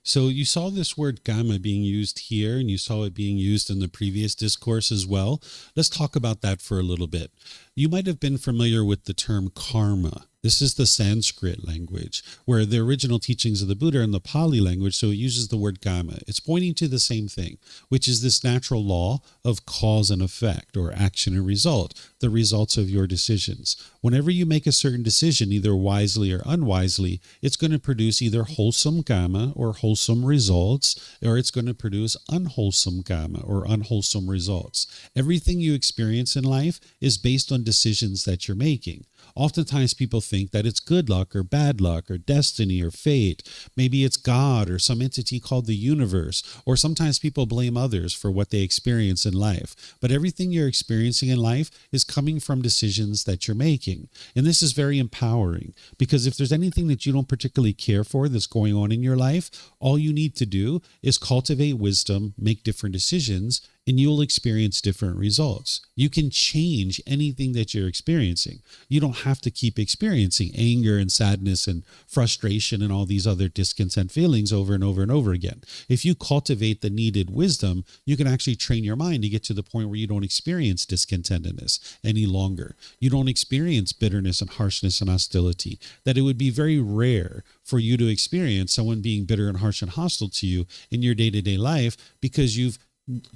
A: So you saw this word gamma being used here, and you saw it being used in the previous discourse as well. Let's talk about that for a little bit. You might have been familiar with the term karma. This is the Sanskrit language, where the original teachings of the Buddha are in the Pali language, so it uses the word gamma. It's pointing to the same thing, which is this natural law of cause and effect, or action and result, the results of your decisions. Whenever you make a certain decision, either wisely or unwisely, it's going to produce either wholesome gamma or wholesome results, or it's going to produce unwholesome gamma or unwholesome results. Everything you experience in life is based on decisions that you're making. Oftentimes people think that it's good luck or bad luck or destiny or fate. Maybe it's God or some entity called the universe, or sometimes people blame others for what they experience in life. But everything you're experiencing in life is coming from decisions that you're making. And this is very empowering, because if there's anything that you don't particularly care for that's going on in your life, all you need to do is cultivate wisdom, make different decisions, and you'll experience different results. You can change anything that you're experiencing. You don't have to keep experiencing anger and sadness and frustration and all these other discontent feelings over and over and over again. If you cultivate the needed wisdom, you can actually train your mind to get to the point where you don't experience discontentedness any longer. You don't experience bitterness and harshness and hostility. That it would be very rare for you to experience someone being bitter and harsh and hostile to you in your day-to-day life, because you've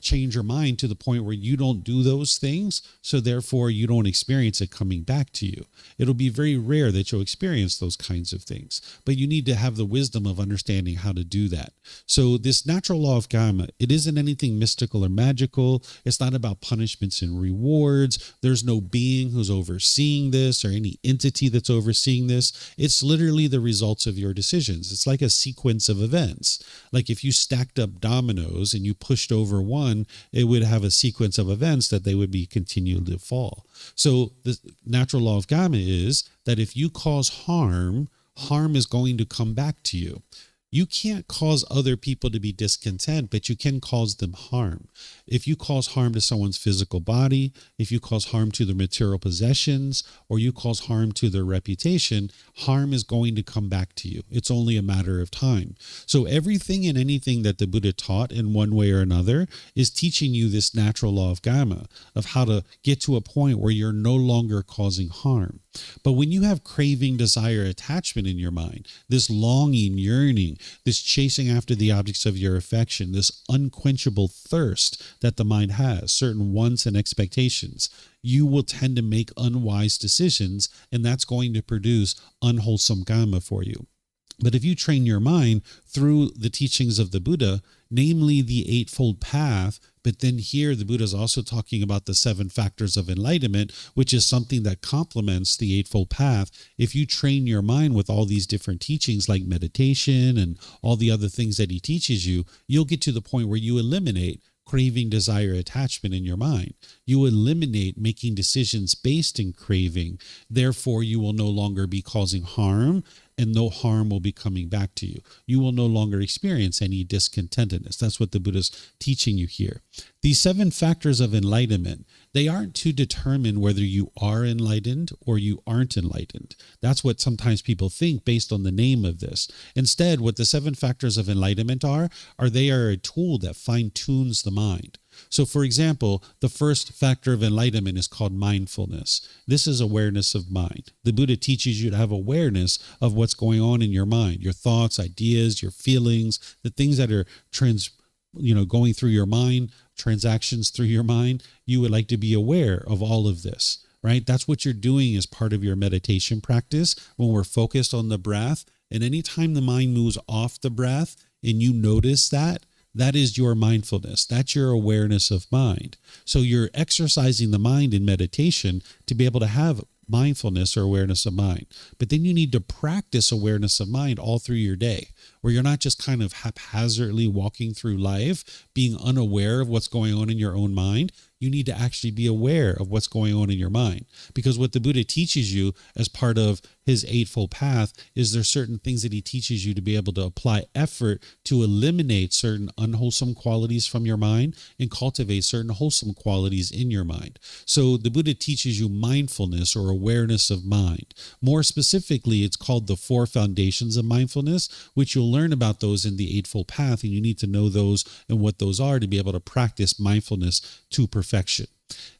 A: change your mind to the point where you don't do those things, so therefore you don't experience it coming back to you. It'll be very rare that you'll experience those kinds of things, but you need to have the wisdom of understanding how to do that. So this natural law of karma, it isn't anything mystical or magical. It's not about punishments and rewards. There's no being who's overseeing this or any entity that's overseeing this. It's literally the results of your decisions. It's like a sequence of events. Like if you stacked up dominoes and you pushed over over one, it would have a sequence of events that they would be continued to fall. So the natural law of Gamma is that if you cause harm, harm is going to come back to you. You can't cause other people to be discontent, but you can cause them harm. If you cause harm to someone's physical body, if you cause harm to their material possessions, or you cause harm to their reputation, harm is going to come back to you. It's only a matter of time. So everything and anything that the Buddha taught in one way or another is teaching you this natural law of Gamma, of how to get to a point where you're no longer causing harm. But when you have craving, desire, attachment in your mind, this longing, yearning, this chasing after the objects of your affection, this unquenchable thirst that the mind has, certain wants and expectations, you will tend to make unwise decisions, and that's going to produce unwholesome Gamma for you. But if you train your mind through the teachings of the Buddha, namely the Eightfold Path, but then here the Buddha is also talking about the 7 factors of enlightenment, which is something that complements the Eightfold Path. If you train your mind with all these different teachings like meditation and all the other things that he teaches you, you'll get to the point where you eliminate craving, desire, attachment in your mind. You eliminate making decisions based in craving. Therefore, you will no longer be causing harm, and no harm will be coming back to you. You will no longer experience any discontentedness. That's what the Buddha's teaching you here. These 7 factors of enlightenment, they aren't to determine whether you are enlightened or you aren't enlightened. That's what sometimes people think based on the name of this. Instead, what the 7 factors of enlightenment they are a tool that fine-tunes the mind. So, for example, the first factor of enlightenment is called mindfulness. This is awareness of mind. The Buddha teaches you to have awareness of what's going on in your mind, your thoughts, ideas, your feelings, the things that are going through your mind, transactions through your mind. You would like to be aware of all of this, right? That's what you're doing as part of your meditation practice when we're focused on the breath. And anytime the mind moves off the breath and you notice that, that is your mindfulness. That's your awareness of mind. So you're exercising the mind in meditation to be able to have mindfulness or awareness of mind. But then you need to practice awareness of mind all through your day, where you're not just kind of haphazardly walking through life, being unaware of what's going on in your own mind. You need to actually be aware of what's going on in your mind. Because what the Buddha teaches you as part of his Eightfold Path is there's certain things that he teaches you to be able to apply effort to eliminate certain unwholesome qualities from your mind and cultivate certain wholesome qualities in your mind. So the Buddha teaches you mindfulness or awareness of mind. More specifically, it's called the 4 foundations of mindfulness, which you'll learn about those in the Eightfold Path, and you need to know those and what those are to be able to practice mindfulness to perfection.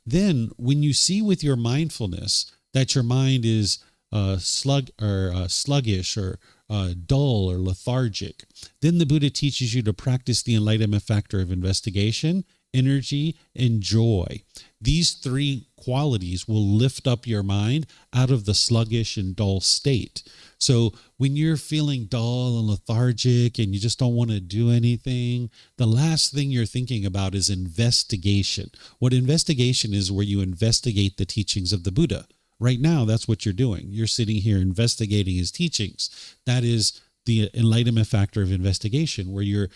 A: Then, when you see with your mindfulness that your mind is sluggish or dull or lethargic, then the Buddha teaches you to practice the enlightenment factor of investigation, energy, and joy. These 3 qualities will lift up your mind out of the sluggish and dull state. So when you're feeling dull and lethargic and you just don't want to do anything, the last thing you're thinking about is investigation. What investigation is, where you investigate the teachings of the Buddha. Right now, that's what you're doing. You're sitting here investigating his teachings. That is the enlightenment factor of investigation, where you're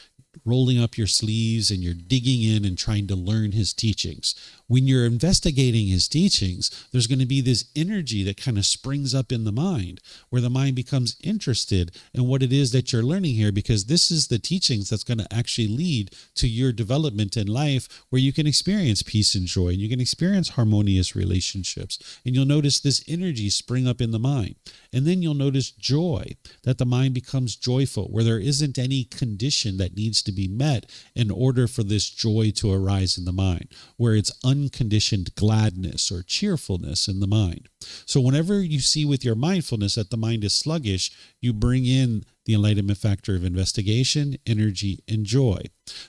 A: rolling up your sleeves and you're digging in and trying to learn his teachings. When you're investigating his teachings, there's going to be this energy that kind of springs up in the mind, where the mind becomes interested in what it is that you're learning here, because this is the teachings that's going to actually lead to your development in life, where you can experience peace and joy, and you can experience harmonious relationships. And you'll notice this energy spring up in the mind. And then you'll notice joy, that the mind becomes joyful, where there isn't any condition that needs to be met in order for this joy to arise in the mind, where it's unconditioned gladness or cheerfulness in the mind. So whenever you see with your mindfulness that the mind is sluggish, you bring in the enlightenment factor of investigation, energy, and joy.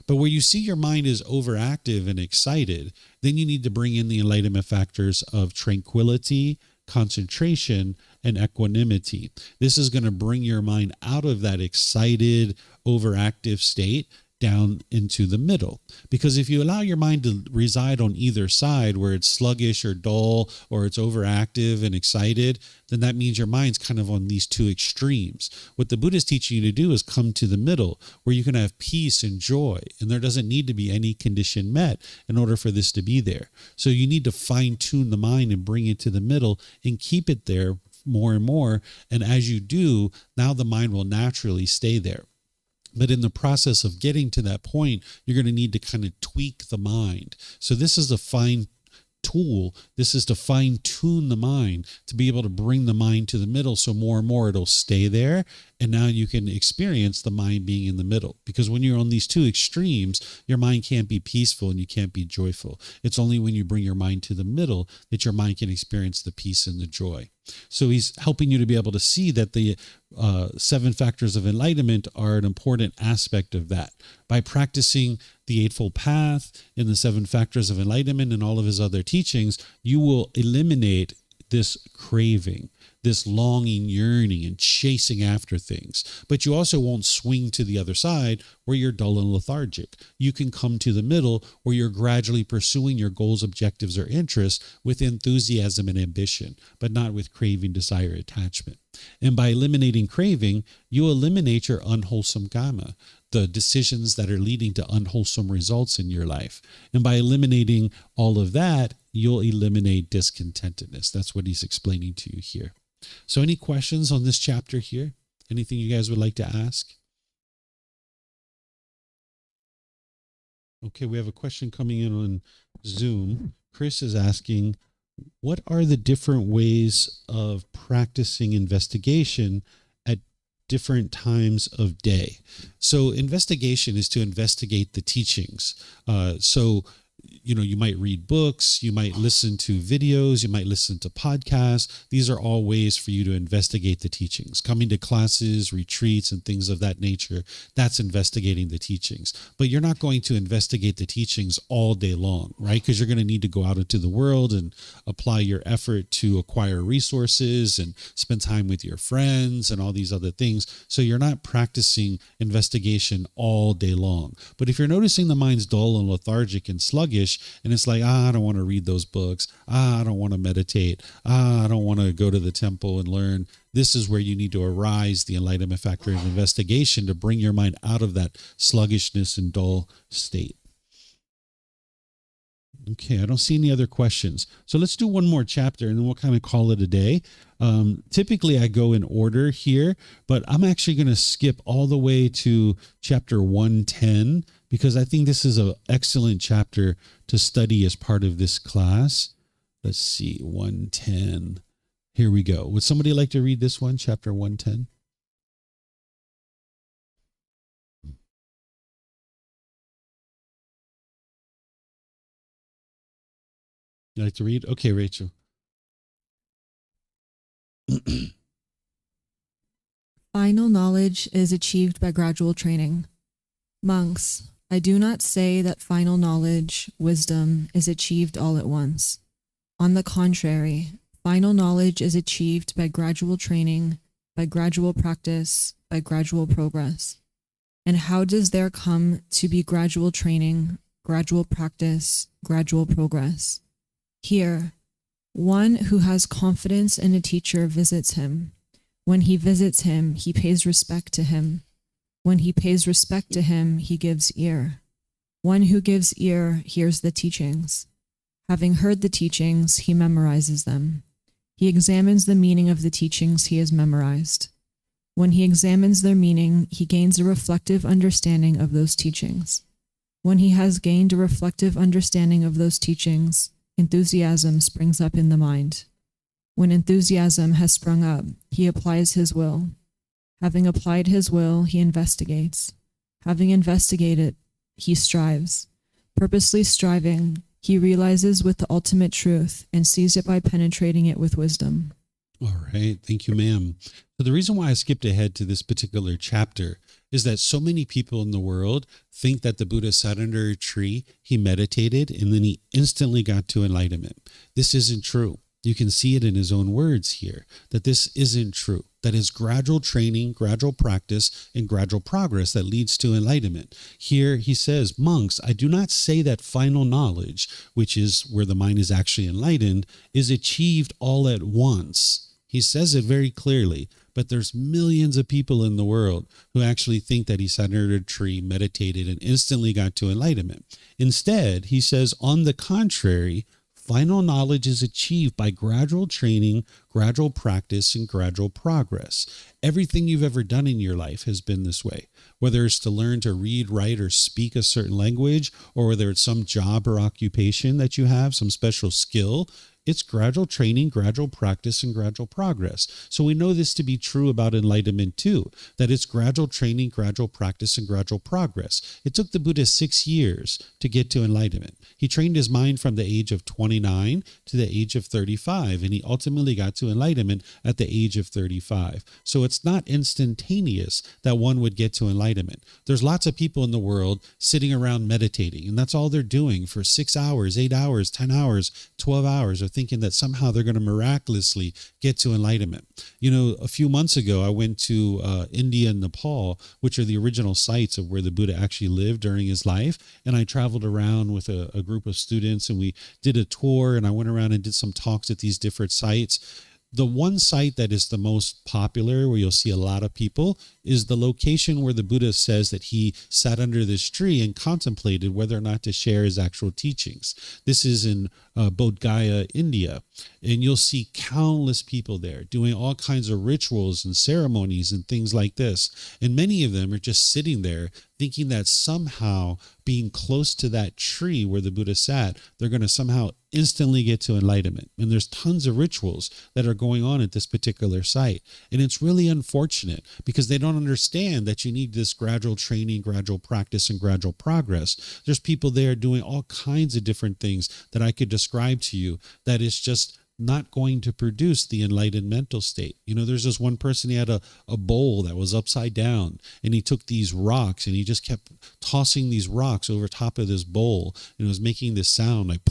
A: But where you see your mind is overactive and excited, then you need to bring in the enlightenment factors of tranquility, concentration, and equanimity. This is going to bring your mind out of that excited, overactive state down into the middle. Because if you allow your mind to reside on either side, where it's sluggish or dull, or it's overactive and excited, then that means your mind's kind of on these two extremes. What the Buddha is teaching you to do is come to the middle, where you can have peace and joy, and there doesn't need to be any condition met in order for this to be there. So you need to fine tune the mind and bring it to the middle and keep it there more and more. And as you do, now the mind will naturally stay there. But in the process of getting to that point, you're going to need to kind of tweak the mind. So this is a fine tool. This is to fine tune the mind to be able to bring the mind to the middle. So more and more it'll stay there. And now you can experience the mind being in the middle. Because when you're on these two extremes, your mind can't be peaceful and you can't be joyful. It's only when you bring your mind to the middle that your mind can experience the peace and the joy. So he's helping you to be able to see that the 7 factors of enlightenment are an important aspect of that. By practicing the Eightfold Path and the 7 factors of enlightenment and all of his other teachings, you will eliminate this craving, this longing, yearning, and chasing after things. But you also won't swing to the other side where you're dull and lethargic. You can come to the middle where you're gradually pursuing your goals, objectives, or interests with enthusiasm and ambition, but not with craving, desire, attachment. And by eliminating craving, you eliminate your unwholesome karma, the decisions that are leading to unwholesome results in your life. And by eliminating all of that, you'll eliminate discontentedness. That's what he's explaining to you here. So any questions on this chapter here? Anything you guys would like to ask? Okay, we have a question coming in on Zoom. Chris is asking, what are the different ways of practicing investigation at different times of day? So investigation is to investigate the teachings. You might read books, you might listen to videos, you might listen to podcasts. These are all ways for you to investigate the teachings. Coming to classes, retreats, and things of that nature, that's investigating the teachings. But you're not going to investigate the teachings all day long, right? Because you're going to need to go out into the world and apply your effort to acquire resources and spend time with your friends and all these other things. So you're not practicing investigation all day long. But if you're noticing the mind's dull and lethargic and sluggish, and it's like, I don't want to read those books. I don't want to meditate. I don't want to go to the temple and learn. This is where you need to arise the enlightenment factor of investigation to bring your mind out of that sluggishness and dull state. Okay, I don't see any other questions. So let's do one more chapter and then we'll kind of call it a day. Typically I go in order here, but I'm actually going to skip all the way to chapter 110 because I think this is an excellent chapter to study as part of this class. Let's see, 110. Here we go. Would somebody like to read this one, chapter 110? You like to read? Okay, Rachel.
B: Final knowledge is achieved by gradual training. Monks, I do not say that final knowledge, wisdom, is achieved all at once. On the contrary, final knowledge is achieved by gradual training, by gradual practice, by gradual progress. And how does there come to be gradual training, gradual practice, gradual progress? Here, one who has confidence in a teacher visits him. When he visits him, he pays respect to him. When he pays respect to him, he gives ear. One who gives ear hears the teachings. Having heard the teachings, he memorizes them. He examines the meaning of the teachings he has memorized. When he examines their meaning, he gains a reflective understanding of those teachings. When he has gained a reflective understanding of those teachings, enthusiasm springs up in the mind. When enthusiasm has sprung up, he applies his will. Having applied his will, he investigates. Having investigated, he strives. Purposely striving, he realizes with the ultimate truth and sees it by penetrating it with wisdom.
A: All right. Thank you, ma'am. So the reason why I skipped ahead to this particular chapter is that so many people in the world think that the Buddha sat under a tree, he meditated, and then he instantly got to enlightenment. This isn't true. You can see it in his own words here, that this isn't true, that it's gradual training, gradual practice, and gradual progress that leads to enlightenment. Here he says, monks, I do not say that final knowledge, which is where the mind is actually enlightened, is achieved all at once. He says it very clearly, but there's millions of people in the world who actually think that he sat under a tree, meditated, and instantly got to enlightenment. Instead, he says, on the contrary, final knowledge is achieved by gradual training, gradual practice, and gradual progress. Everything you've ever done in your life has been this way, whether it's to learn to read, write, or speak a certain language, or whether it's some job or occupation that you have, some special skill. It's gradual training, gradual practice, and gradual progress. So we know this to be true about enlightenment too, that it's gradual training, gradual practice, and gradual progress. It took the Buddha 6 years to get to enlightenment. He trained his mind from the age of 29 to the age of 35, and he ultimately got to enlightenment at the age of 35. So it's not instantaneous that one would get to enlightenment. There's lots of people in the world sitting around meditating, and that's all they're doing for 6 hours, 8 hours, 10 hours, 12 hours, or thinking that somehow they're going to miraculously get to enlightenment. You know, a few months ago, I went to India and Nepal, which are the original sites of where the Buddha actually lived during his life. And I traveled around with a group of students, and we did a tour, and I went around and did some talks at these different sites. The one site that is the most popular, where you'll see a lot of people, is the location where the Buddha says that he sat under this tree and contemplated whether or not to share his actual teachings. This is in Bodh Gaya, India. And you'll see countless people there doing all kinds of rituals and ceremonies and things like this. And many of them are just sitting there thinking that somehow being close to that tree where the Buddha sat, they're going to somehow instantly get to enlightenment. And there's tons of rituals that are going on at this particular site. And it's really unfortunate because they don't understand that you need this gradual training, gradual practice, and gradual progress. There's people there doing all kinds of different things that I could describe to you that is just not going to produce the enlightened mental state. You know, there's this one person, he had a bowl that was upside down, and he took these rocks and he just kept tossing these rocks over top of this bowl, and it was making this sound like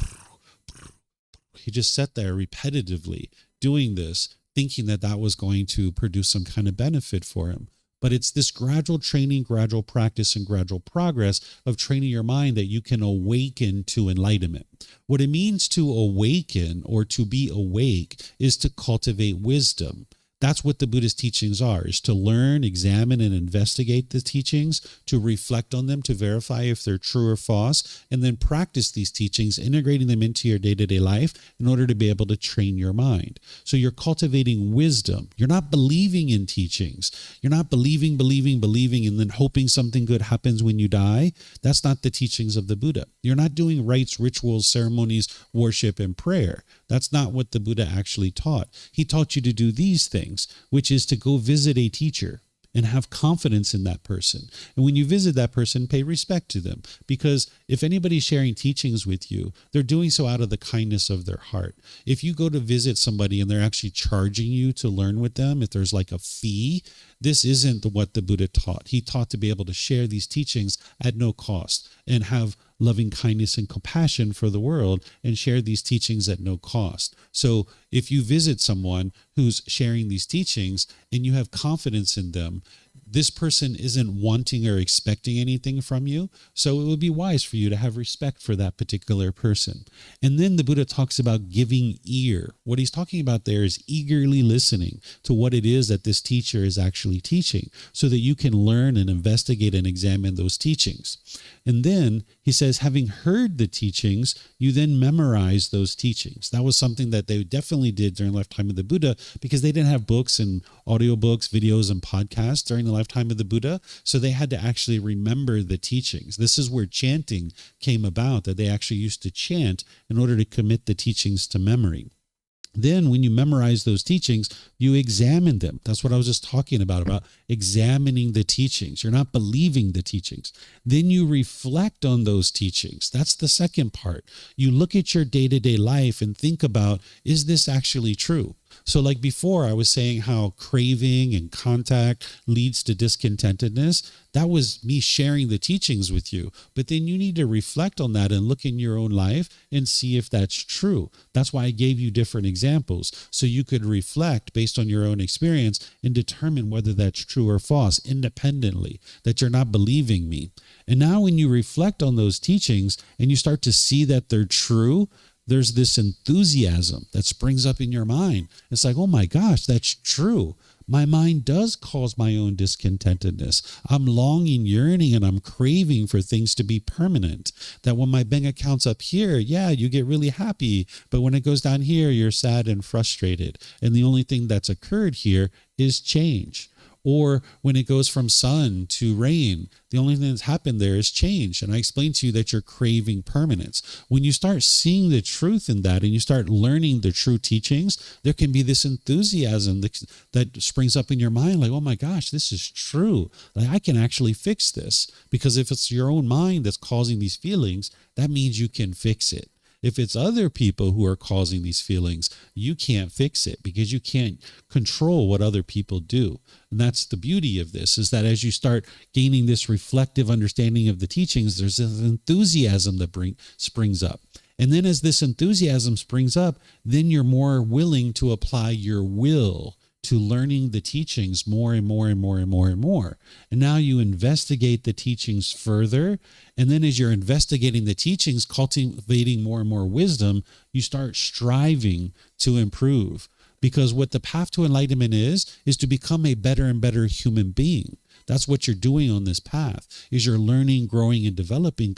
A: he just sat there repetitively doing this, thinking that that was going to produce some kind of benefit for him. But it's this gradual training, gradual practice, and gradual progress of training your mind that you can awaken to enlightenment. What it means to awaken or to be awake is to cultivate wisdom. That's what the Buddhist teachings are, is to learn, examine, and investigate the teachings, to reflect on them, to verify if they're true or false, and then practice these teachings, integrating them into your day-to-day life in order to be able to train your mind. So you're cultivating wisdom. You're not believing in teachings. You're not believing, and then hoping something good happens when you die. That's not the teachings of the Buddha. You're not doing rites, rituals, ceremonies, worship, and prayer. That's not what the Buddha actually taught. He taught you to do these things, which is to go visit a teacher and have confidence in that person. And when you visit that person, pay respect to them. Because if anybody's sharing teachings with you, they're doing so out of the kindness of their heart. If you go to visit somebody and they're actually charging you to learn with them, if there's like a fee, this isn't what the Buddha taught. He taught to be able to share these teachings at no cost and have loving kindness and compassion for the world and share these teachings at no cost. So if you visit someone who's sharing these teachings and you have confidence in them, this person isn't wanting or expecting anything from you. So it would be wise for you to have respect for that particular person. And then the Buddha talks about giving ear. What he's talking about there is eagerly listening to what it is that this teacher is actually teaching so that you can learn and investigate and examine those teachings. And then he says, having heard the teachings, you then memorize those teachings. That was something that they definitely did during the lifetime of the Buddha because they didn't have books and audiobooks, videos, and podcasts during the lifetime of the Buddha. So they had to actually remember the teachings. This is where chanting came about, that they actually used to chant in order to commit the teachings to memory. Then when you memorize those teachings, you examine them. That's what I was just talking about examining the teachings. You're not believing the teachings. Then you reflect on those teachings. That's the second part. You look at your day-to-day life and think about, is this actually true? So like before, I was saying how craving and contact leads to discontentedness. That was me sharing the teachings with you. But then you need to reflect on that and look in your own life and see if that's true. That's why I gave you different examples, so you could reflect based on your own experience and determine whether that's true or false independently, that you're not believing me. And now when you reflect on those teachings and you start to see that they're true, there's this enthusiasm that springs up in your mind. It's like, oh my gosh, that's true. My mind does cause my own discontentedness. I'm longing, yearning, and I'm craving for things to be permanent. That when my bank account's up here, yeah, you get really happy. But when it goes down here, you're sad and frustrated. And the only thing that's occurred here is change. Or when it goes from sun to rain, the only thing that's happened there is change. And I explained to you that you're craving permanence. When you start seeing the truth in that and you start learning the true teachings, there can be this enthusiasm that springs up in your mind like, oh my gosh, this is true. Like, I can actually fix this. Because if it's your own mind that's causing these feelings, that means you can fix it. If it's other people who are causing these feelings, you can't fix it because you can't control what other people do. And that's the beauty of this, is that as you start gaining this reflective understanding of the teachings, there's this enthusiasm that springs up. And then as this enthusiasm springs up, then you're more willing to apply your will to learning the teachings more and more and more and more and more. And now you investigate the teachings further. And then as you're investigating the teachings, cultivating more and more wisdom, you start striving to improve. Because what the path to enlightenment is to become a better and better human being. That's what you're doing on this path, is you're learning, growing, and developing,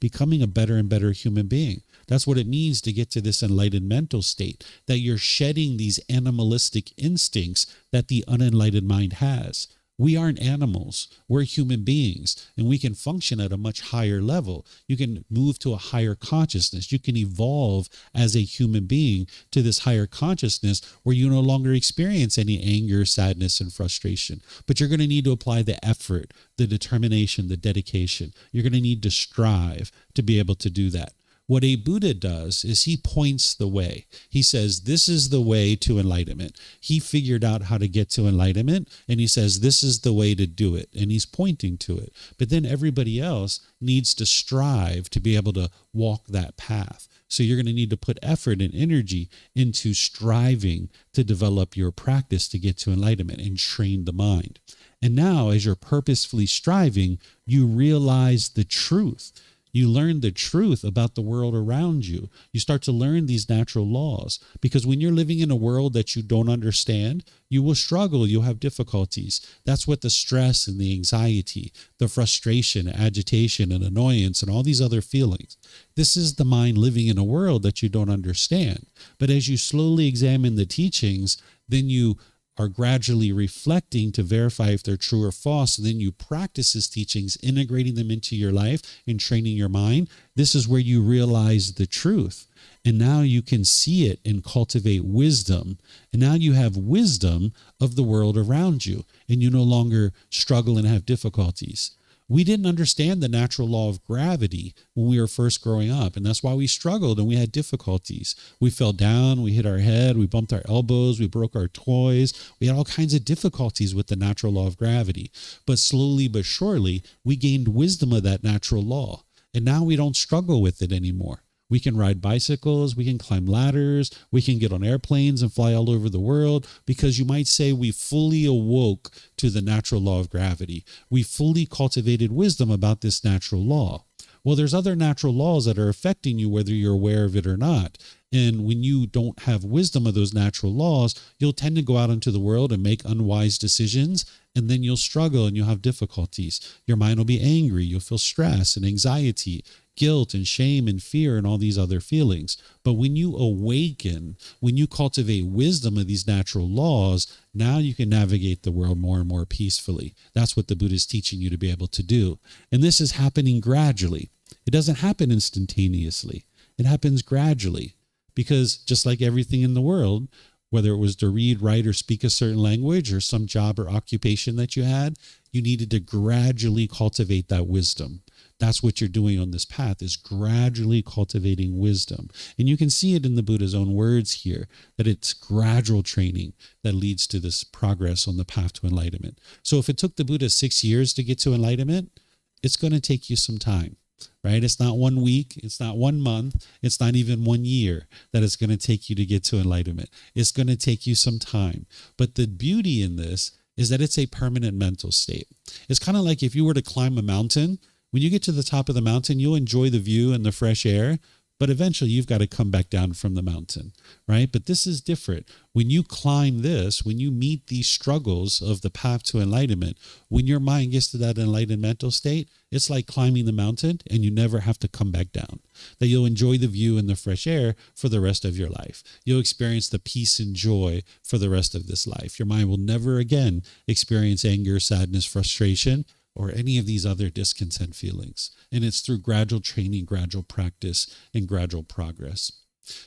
A: becoming a better and better human being. That's what it means to get to this enlightened mental state, that you're shedding these animalistic instincts that the unenlightened mind has. We aren't animals. We're human beings, and we can function at a much higher level. You can move to a higher consciousness. You can evolve as a human being to this higher consciousness where you no longer experience any anger, sadness, and frustration. But you're going to need to apply the effort, the determination, the dedication. You're going to need to strive to be able to do that. What a Buddha does is he points the way. He says, this is the way to enlightenment. He figured out how to get to enlightenment, and he says, this is the way to do it. And he's pointing to it. But then everybody else needs to strive to be able to walk that path. So you're going to need to put effort and energy into striving to develop your practice to get to enlightenment and train the mind. And now, as you're purposefully striving, you realize the truth. You learn the truth about the world around you. You start to learn these natural laws, because when you're living in a world that you don't understand, you will struggle. You'll have difficulties. That's what the stress and the anxiety, the frustration, agitation, and annoyance, and all these other feelings. This is the mind living in a world that you don't understand. But as you slowly examine the teachings, then you are gradually reflecting to verify if they're true or false, and then you practice his teachings, integrating them into your life and training your mind. This is where you realize the truth. And now you can see it and cultivate wisdom. And now you have wisdom of the world around you, and you no longer struggle and have difficulties. We didn't understand the natural law of gravity when we were first growing up, and that's why we struggled and we had difficulties. We fell down, we hit our head, we bumped our elbows, we broke our toys. We had all kinds of difficulties with the natural law of gravity. But slowly but surely, we gained wisdom of that natural law, and now we don't struggle with it anymore. We can ride bicycles, we can climb ladders, we can get on airplanes and fly all over the world, because you might say we fully awoke to the natural law of gravity. We fully cultivated wisdom about this natural law. Well, there's other natural laws that are affecting you whether you're aware of it or not. And when you don't have wisdom of those natural laws, you'll tend to go out into the world and make unwise decisions, and then you'll struggle and you'll have difficulties. Your mind will be angry, you'll feel stress and anxiety, guilt and shame and fear and all these other feelings. But when you awaken, when you cultivate wisdom of these natural laws, now you can navigate the world more and more peacefully. That's what the Buddha is teaching you to be able to do. And this is happening gradually. It doesn't happen instantaneously. It happens gradually, because just like everything in the world, whether it was to read, write, or speak a certain language, or some job or occupation that you had, you needed to gradually cultivate that wisdom. That's what you're doing on this path, is gradually cultivating wisdom. And you can see it in the Buddha's own words here, that it's gradual training that leads to this progress on the path to enlightenment. So if it took the Buddha 6 years to get to enlightenment, it's going to take you some time, right? It's not 1 week. It's not 1 month. It's not even 1 year that it's going to take you to get to enlightenment. It's going to take you some time. But the beauty in this is that it's a permanent mental state. It's kind of like if you were to climb a mountain. When you get to the top of the mountain, you'll enjoy the view and the fresh air, but eventually you've got to come back down from the mountain, right? But this is different. When you climb this, when you meet these struggles of the path to enlightenment, when your mind gets to that enlightened mental state, it's like climbing the mountain and you never have to come back down. That you'll enjoy the view and the fresh air for the rest of your life. You'll experience the peace and joy for the rest of this life. Your mind will never again experience anger, sadness, frustration, or any of these other discontent feelings. And it's through gradual training, gradual practice, and gradual progress.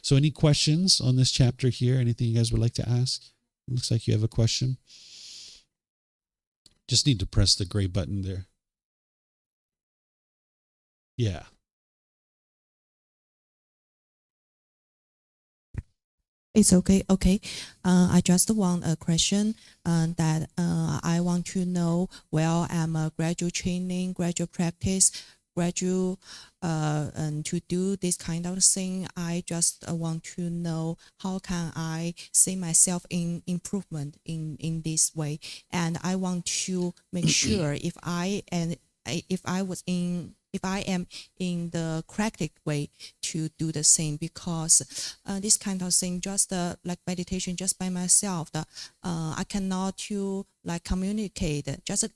A: So any questions on this chapter here? Anything you guys would like to ask? It looks like you have a question. Just need to press the gray button there. Yeah.
D: It's okay. Okay. I just want a question that I want to know. Well, I'm a gradual training, gradual practice, gradual and to do this kind of thing. I just want to know how can I see myself in improvement in this way, and I want to make sure if I am in the correct way to do the same, because this kind of thing, just like meditation, just by myself, I cannot to like communicate, just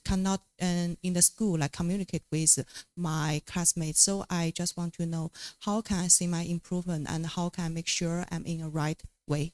D: cannot in the school like communicate with my classmates. So I just want to know how can I see my improvement and how can I make sure I'm in a right way.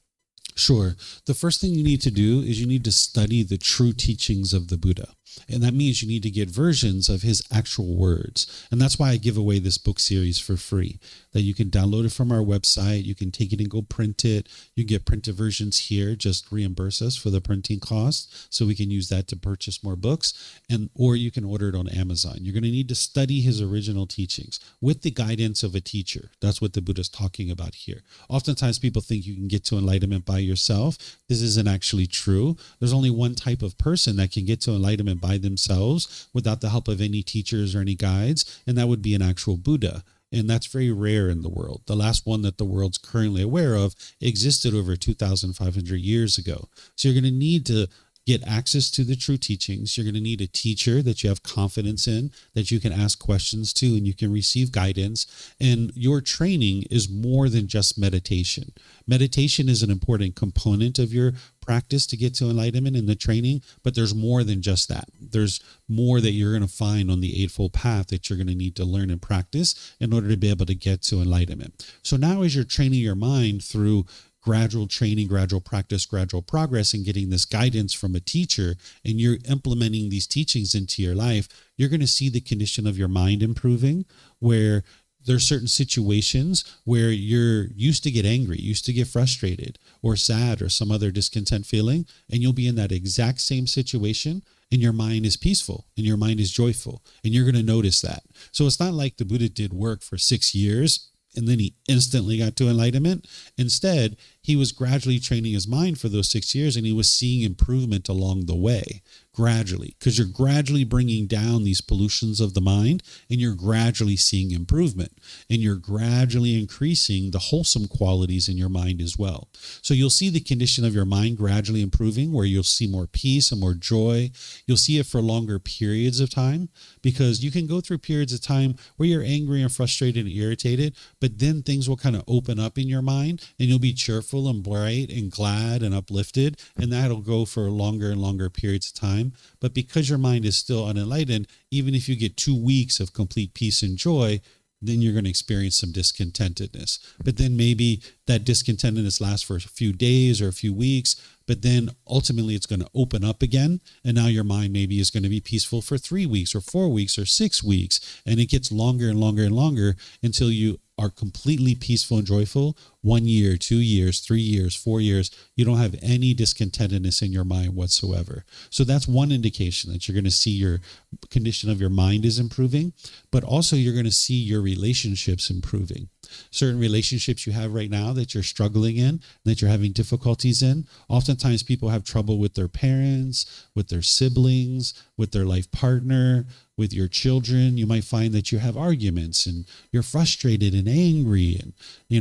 A: Sure. The first thing you need to do is you need to study the true teachings of the Buddha. And that means you need to get versions of his actual words. And that's why I give away this book series for free, that you can download it from our website. You can take it and go print it. You get printed versions here. Just reimburse us for the printing cost so we can use that to purchase more books. Or you can order it on Amazon. You're going to need to study his original teachings with the guidance of a teacher. That's what the Buddha is talking about here. Oftentimes people think you can get to enlightenment by yourself. This isn't actually true. There's only one type of person that can get to enlightenment by themselves without the help of any teachers or any guides, and that would be an actual Buddha. And that's very rare in the world. The last one that the world's currently aware of existed over 2,500 years ago. So you're going to need to get access to the true teachings. You're going to need a teacher that you have confidence in, that you can ask questions to, and you can receive guidance. And your training is more than just meditation. Meditation is an important component of your practice to get to enlightenment in the training, but there's more than just that. There's more that you're going to find on the Eightfold Path that you're going to need to learn and practice in order to be able to get to enlightenment. So now as you're training your mind through gradual training, gradual practice, gradual progress, and getting this guidance from a teacher, and you're implementing these teachings into your life, you're going to see the condition of your mind improving, where there's certain situations where you're used to get angry, used to get frustrated or sad or some other discontent feeling, and you'll be in that exact same situation and your mind is peaceful and your mind is joyful, and you're going to notice that. So it's not like the Buddha did work for 6 years and then he instantly got to enlightenment. Instead, he was gradually training his mind for those 6 years, and he was seeing improvement along the way, gradually, because you're gradually bringing down these pollutions of the mind, and you're gradually seeing improvement, and you're gradually increasing the wholesome qualities in your mind as well. So you'll see the condition of your mind gradually improving, where you'll see more peace and more joy. You'll see it for longer periods of time, because you can go through periods of time where you're angry and frustrated and irritated, but then things will kind of open up in your mind, and you'll be cheerful and bright and glad and uplifted, and that'll go for longer and longer periods of time. But because your mind is still unenlightened, even if you get 2 weeks of complete peace and joy, then you're going to experience some discontentedness. But then maybe that discontentedness lasts for a few days or a few weeks, but then ultimately it's going to open up again. And now your mind maybe is going to be peaceful for 3 weeks or 4 weeks or 6 weeks. And it gets longer and longer and longer until you are completely peaceful and joyful, 1 year, 2 years, 3 years, 4 years, you don't have any discontentedness in your mind whatsoever. So that's one indication that you're going to see your condition of your mind is improving, but also you're going to see your relationships improving. Certain relationships you have right now that you're struggling in, that you're having difficulties in. Oftentimes people have trouble with their parents, with their siblings, with their life partner, with your children. You might find that you have arguments and you're frustrated and angry and,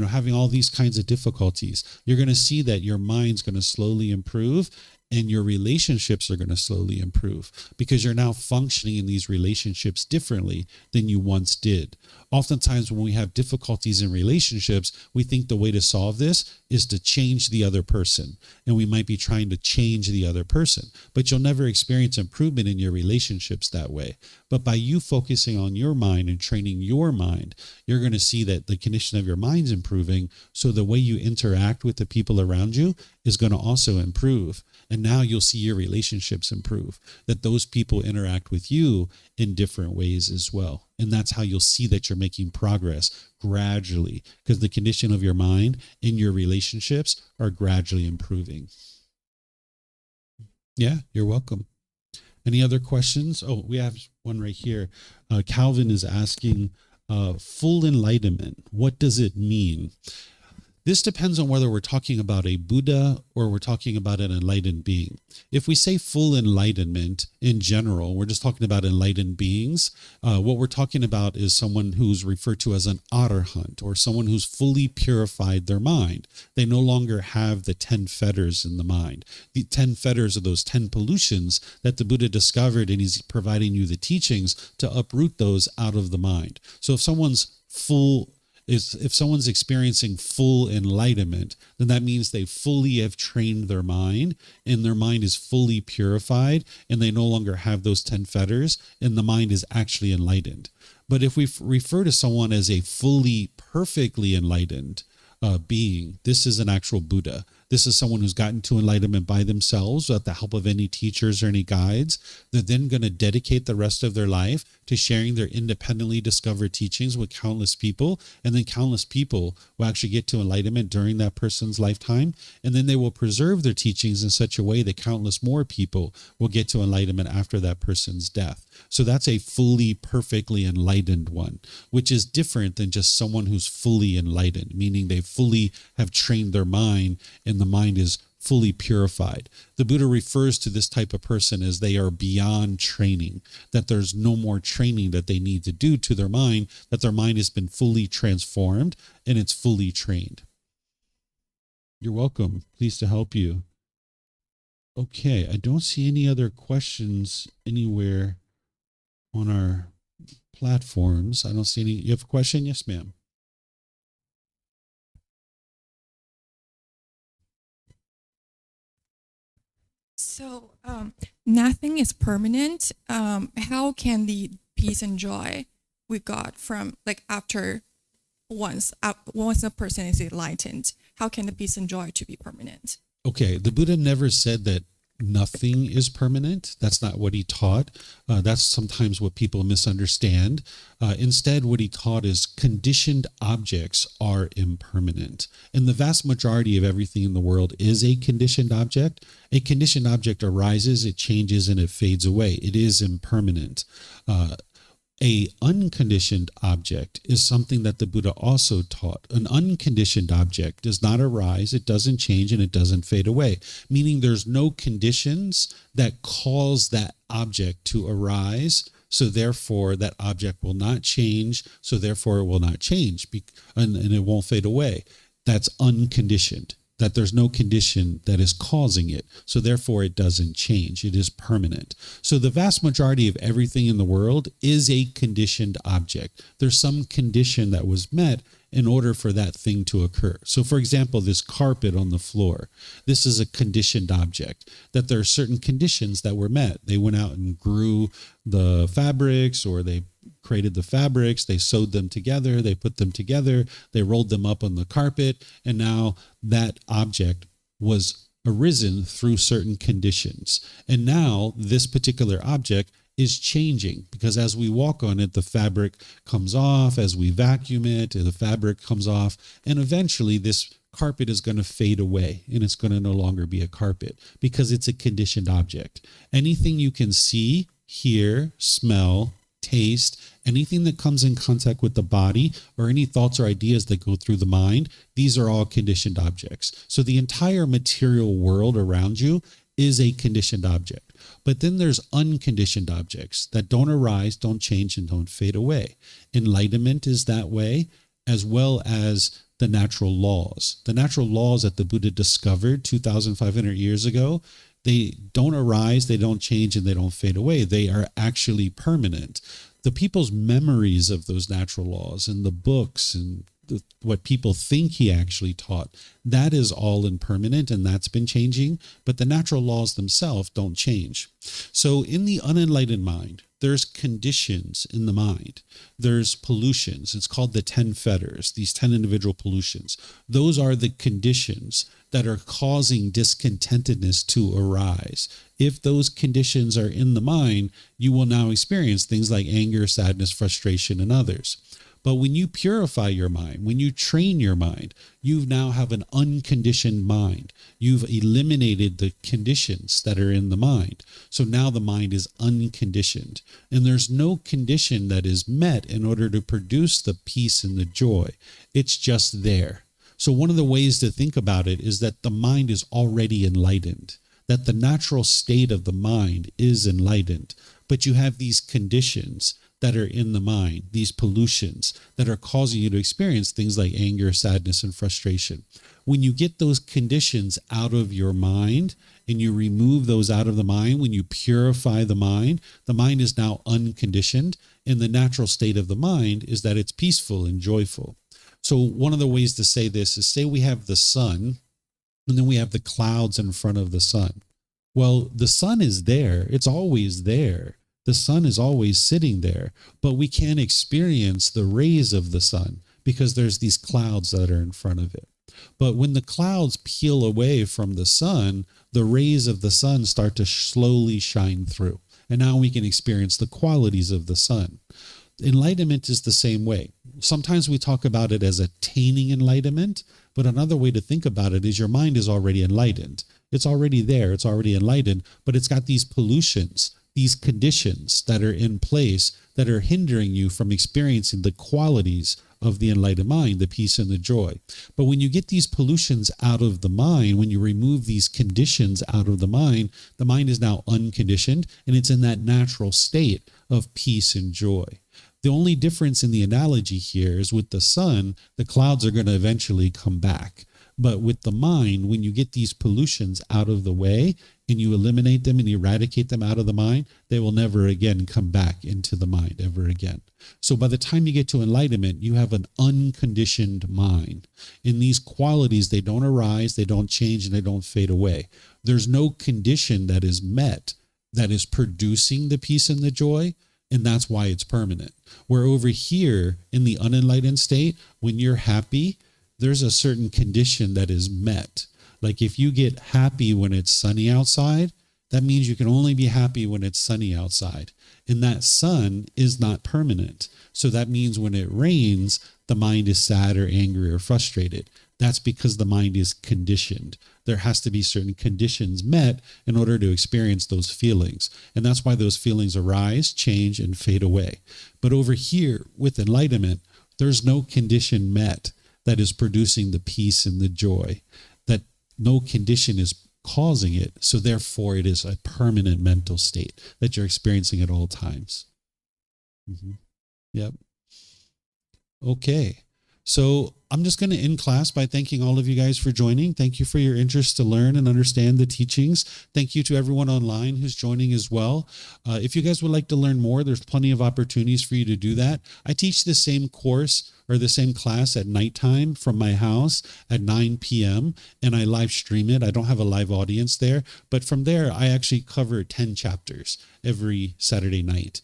A: having all these kinds of difficulties. You're going to see that your mind's going to slowly improve and your relationships are going to slowly improve because you're now functioning in these relationships differently than you once did. Oftentimes when we have difficulties in relationships, we think the way to solve this is to change the other person. And we might be trying to change the other person, but you'll never experience improvement in your relationships that way. But by you focusing on your mind and training your mind, you're going to see that the condition of your mind's improving. So the way you interact with the people around you is going to also improve. And now you'll see your relationships improve, that those people interact with you in different ways as well. And that's how you'll see that you're making progress gradually, because the condition of your mind and your relationships are gradually improving. Yeah, you're welcome. Any other questions? Oh, we have one right here. Calvin is asking, full enlightenment, what does it mean? This depends on whether we're talking about a Buddha or we're talking about an enlightened being. If we say full enlightenment in general, we're just talking about enlightened beings. What we're talking about is someone who's referred to as an arahant, or someone who's fully purified their mind. They no longer have the 10 fetters in the mind. The 10 fetters are those 10 pollutions that the Buddha discovered, and he's providing you the teachings to uproot those out of the mind. So if someone's experiencing full enlightenment, then that means they fully have trained their mind and their mind is fully purified and they no longer have those 10 fetters and the mind is actually enlightened. But if we refer to someone as a fully, perfectly enlightened being, this is an actual Buddha. This is someone who's gotten to enlightenment by themselves without the help of any teachers or any guides. They're then going to dedicate the rest of their life to sharing their independently discovered teachings with countless people. And then countless people will actually get to enlightenment during that person's lifetime. And then they will preserve their teachings in such a way that countless more people will get to enlightenment after that person's death. So that's a fully, perfectly enlightened one, which is different than just someone who's fully enlightened, meaning they fully have trained their mind and the mind is fully purified. The Buddha refers to this type of person as they are beyond training, that there's no more training that they need to do to their mind, that their mind has been fully transformed and it's fully trained. You're welcome. Pleased to help you. Okay, I don't see any other questions anywhere on our platforms. I don't see any. You have a question? Yes, ma'am.
E: So nothing is permanent. How can the peace and joy we got from after once a person is enlightened, how can the peace and joy to be permanent?
A: Okay, the Buddha never said that nothing is permanent. That's not what he taught. That's sometimes what people misunderstand. Instead, what he taught is conditioned objects are impermanent. And the vast majority of everything in the world is a conditioned object. A conditioned object arises, it changes, and it fades away. It is impermanent. A unconditioned object is something that the Buddha also taught. An unconditioned object does not arise, it doesn't change, and it doesn't fade away, meaning there's no conditions that cause that object to arise, so therefore that object will not change, so therefore it will not change, and it won't fade away. That's unconditioned. That there's no condition that is causing it. So therefore it doesn't change. It is permanent. So the vast majority of everything in the world is a conditioned object. There's some condition that was met in order for that thing to occur. So for example, this carpet on the floor, this is a conditioned object, that there are certain conditions that were met. They went out and grew the fabrics, or they created the fabrics, they sewed them together, they put them together, they rolled them up on the carpet, and now that object was arisen through certain conditions. And now this particular object is changing, because as we walk on it, the fabric comes off. As we vacuum it, the fabric comes off, and eventually this carpet is going to fade away and it's going to no longer be a carpet because it's a conditioned object. Anything you can see, hear, smell, taste, anything that comes in contact with the body, or any thoughts or ideas that go through the mind, these are all conditioned objects. So the entire material world around you is a conditioned object. But then there's unconditioned objects that don't arise, don't change, and don't fade away. Enlightenment is that way, as well as the natural laws. The natural laws that the Buddha discovered 2,500 years ago, they don't arise, they don't change, and they don't fade away. They are actually permanent. The people's memories of those natural laws and the books and what people think he actually taught, that is all impermanent, and that's been changing, but the natural laws themselves don't change. So in the unenlightened mind, there's conditions in the mind. There's pollutions. It's called the 10 fetters, these 10 individual pollutions. Those are the conditions that are causing discontentedness to arise. If those conditions are in the mind, you will now experience things like anger, sadness, frustration, and others. But when you purify your mind, when you train your mind, you now have an unconditioned mind. You've eliminated the conditions that are in the mind. So now the mind is unconditioned. And there's no condition that is met in order to produce the peace and the joy. It's just there. So one of the ways to think about it is that the mind is already enlightened, that the natural state of the mind is enlightened. But you have these conditions that are in the mind, these pollutions that are causing you to experience things like anger, sadness, and frustration. When you get those conditions out of your mind and you remove those out of the mind, when you purify the mind is now unconditioned, and the natural state of the mind is that it's peaceful and joyful. So one of the ways to say this is, say we have the sun and then we have the clouds in front of the sun. Well, the sun is there. It's always there. The sun is always sitting there, but we can't experience the rays of the sun because there's these clouds that are in front of it. But when the clouds peel away from the sun, the rays of the sun start to slowly shine through. And now we can experience the qualities of the sun. Enlightenment is the same way. Sometimes we talk about it as attaining enlightenment, but another way to think about it is your mind is already enlightened. It's already there. It's already enlightened, but it's got these pollutions, these conditions that are in place that are hindering you from experiencing the qualities of the enlightened mind, the peace and the joy. But when you get these pollutions out of the mind, when you remove these conditions out of the mind is now unconditioned, and it's in that natural state of peace and joy. The only difference in the analogy here is with the sun, the clouds are going to eventually come back. But with the mind, when you get these pollutions out of the way and you eliminate them and eradicate them out of the mind, they will never again come back into the mind ever again. So by the time you get to enlightenment, you have an unconditioned mind. In these qualities, they don't arise, they don't change, and they don't fade away. There's no condition that is met that is producing the peace and the joy, and that's why it's permanent. Where over here in the unenlightened state, when you're happy, there's a certain condition that is met. Like if you get happy when it's sunny outside, that means you can only be happy when it's sunny outside. And that sun is not permanent. So that means when it rains, the mind is sad or angry or frustrated. That's because the mind is conditioned. There has to be certain conditions met in order to experience those feelings. And that's why those feelings arise, change, and fade away. But over here with enlightenment, there's no condition met that is producing the peace and the joy, that no condition is causing it. So therefore it is a permanent mental state that you're experiencing at all times. Yep. Okay. So I'm just going to end class by thanking all of you guys for joining. Thank you for your interest to learn and understand the teachings. Thank you to everyone online who's joining as well. If you guys would like to learn more, there's plenty of opportunities for you to do that. I teach the same course or the same class at nighttime from my house at 9 p.m. and I live stream it. I don't have a live audience there, but from there, I actually cover 10 chapters every Saturday night.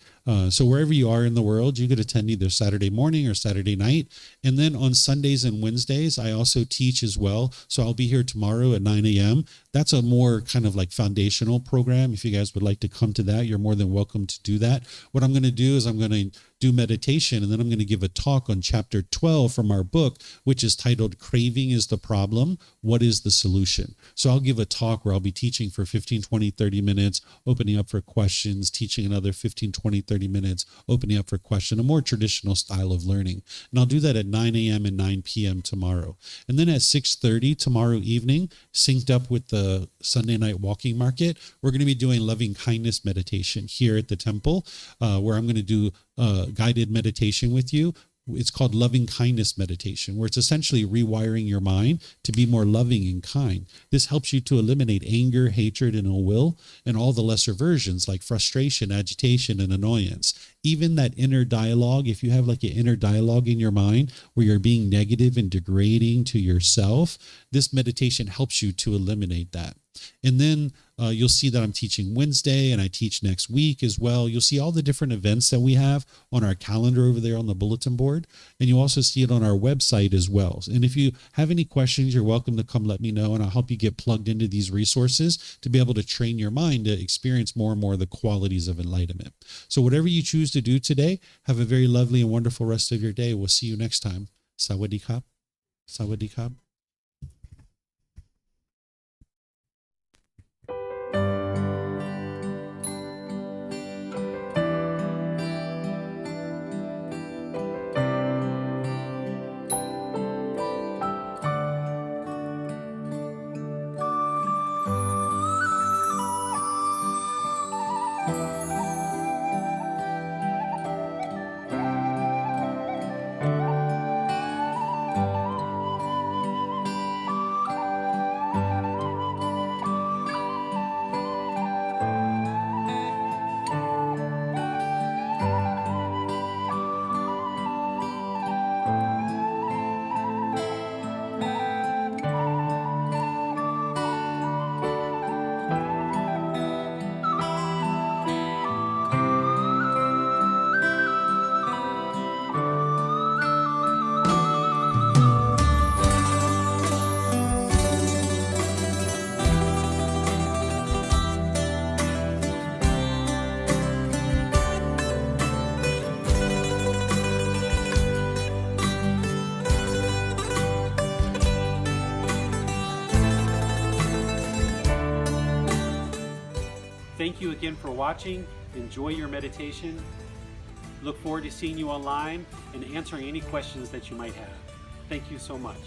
A: So wherever you are in the world, you could attend either Saturday morning or Saturday night. And then on Sundays Tuesdays and Wednesdays, I also teach as well. So I'll be here tomorrow at 9 a.m. That's a more kind of like foundational program. If you guys would like to come to that, you're more than welcome to do that. What I'm going to do is I'm going to do meditation, and then I'm going to give a talk on chapter 12 from our book, which is titled Craving is the Problem, What is the Solution? So I'll give a talk where I'll be teaching for 15, 20, 30 minutes, opening up for questions, teaching another 15, 20, 30 minutes, opening up for question, a more traditional style of learning. And I'll do that at 9 a.m. and 9 p.m. tomorrow. And then at 6:30 tomorrow evening, synced up with the Sunday night walking market, we're going to be doing loving kindness meditation here at the temple, where I'm going to do guided meditation with you. It's called loving kindness meditation, where it's essentially rewiring your mind to be more loving and kind. This helps you to eliminate anger, hatred, and ill will, and all the lesser versions like frustration, agitation, and annoyance. Even that inner dialogue, if you have like an inner dialogue in your mind where you're being negative and degrading to yourself, this meditation helps you to eliminate that. And then you'll see that I'm teaching Wednesday, and I teach next week as well. You'll see all the different events that we have on our calendar over there on the bulletin board. And you also see it on our website as well. And if you have any questions, you're welcome to come let me know, and I'll help you get plugged into these resources to be able to train your mind to experience more and more of the qualities of enlightenment. So whatever you choose to do today, have a very lovely and wonderful rest of your day. We'll see you next time. Sawadee krap. Sawadee krap.
F: Thank you again for watching. Enjoy your meditation. Look forward to seeing you online and answering any questions that you might have. Thank you so much.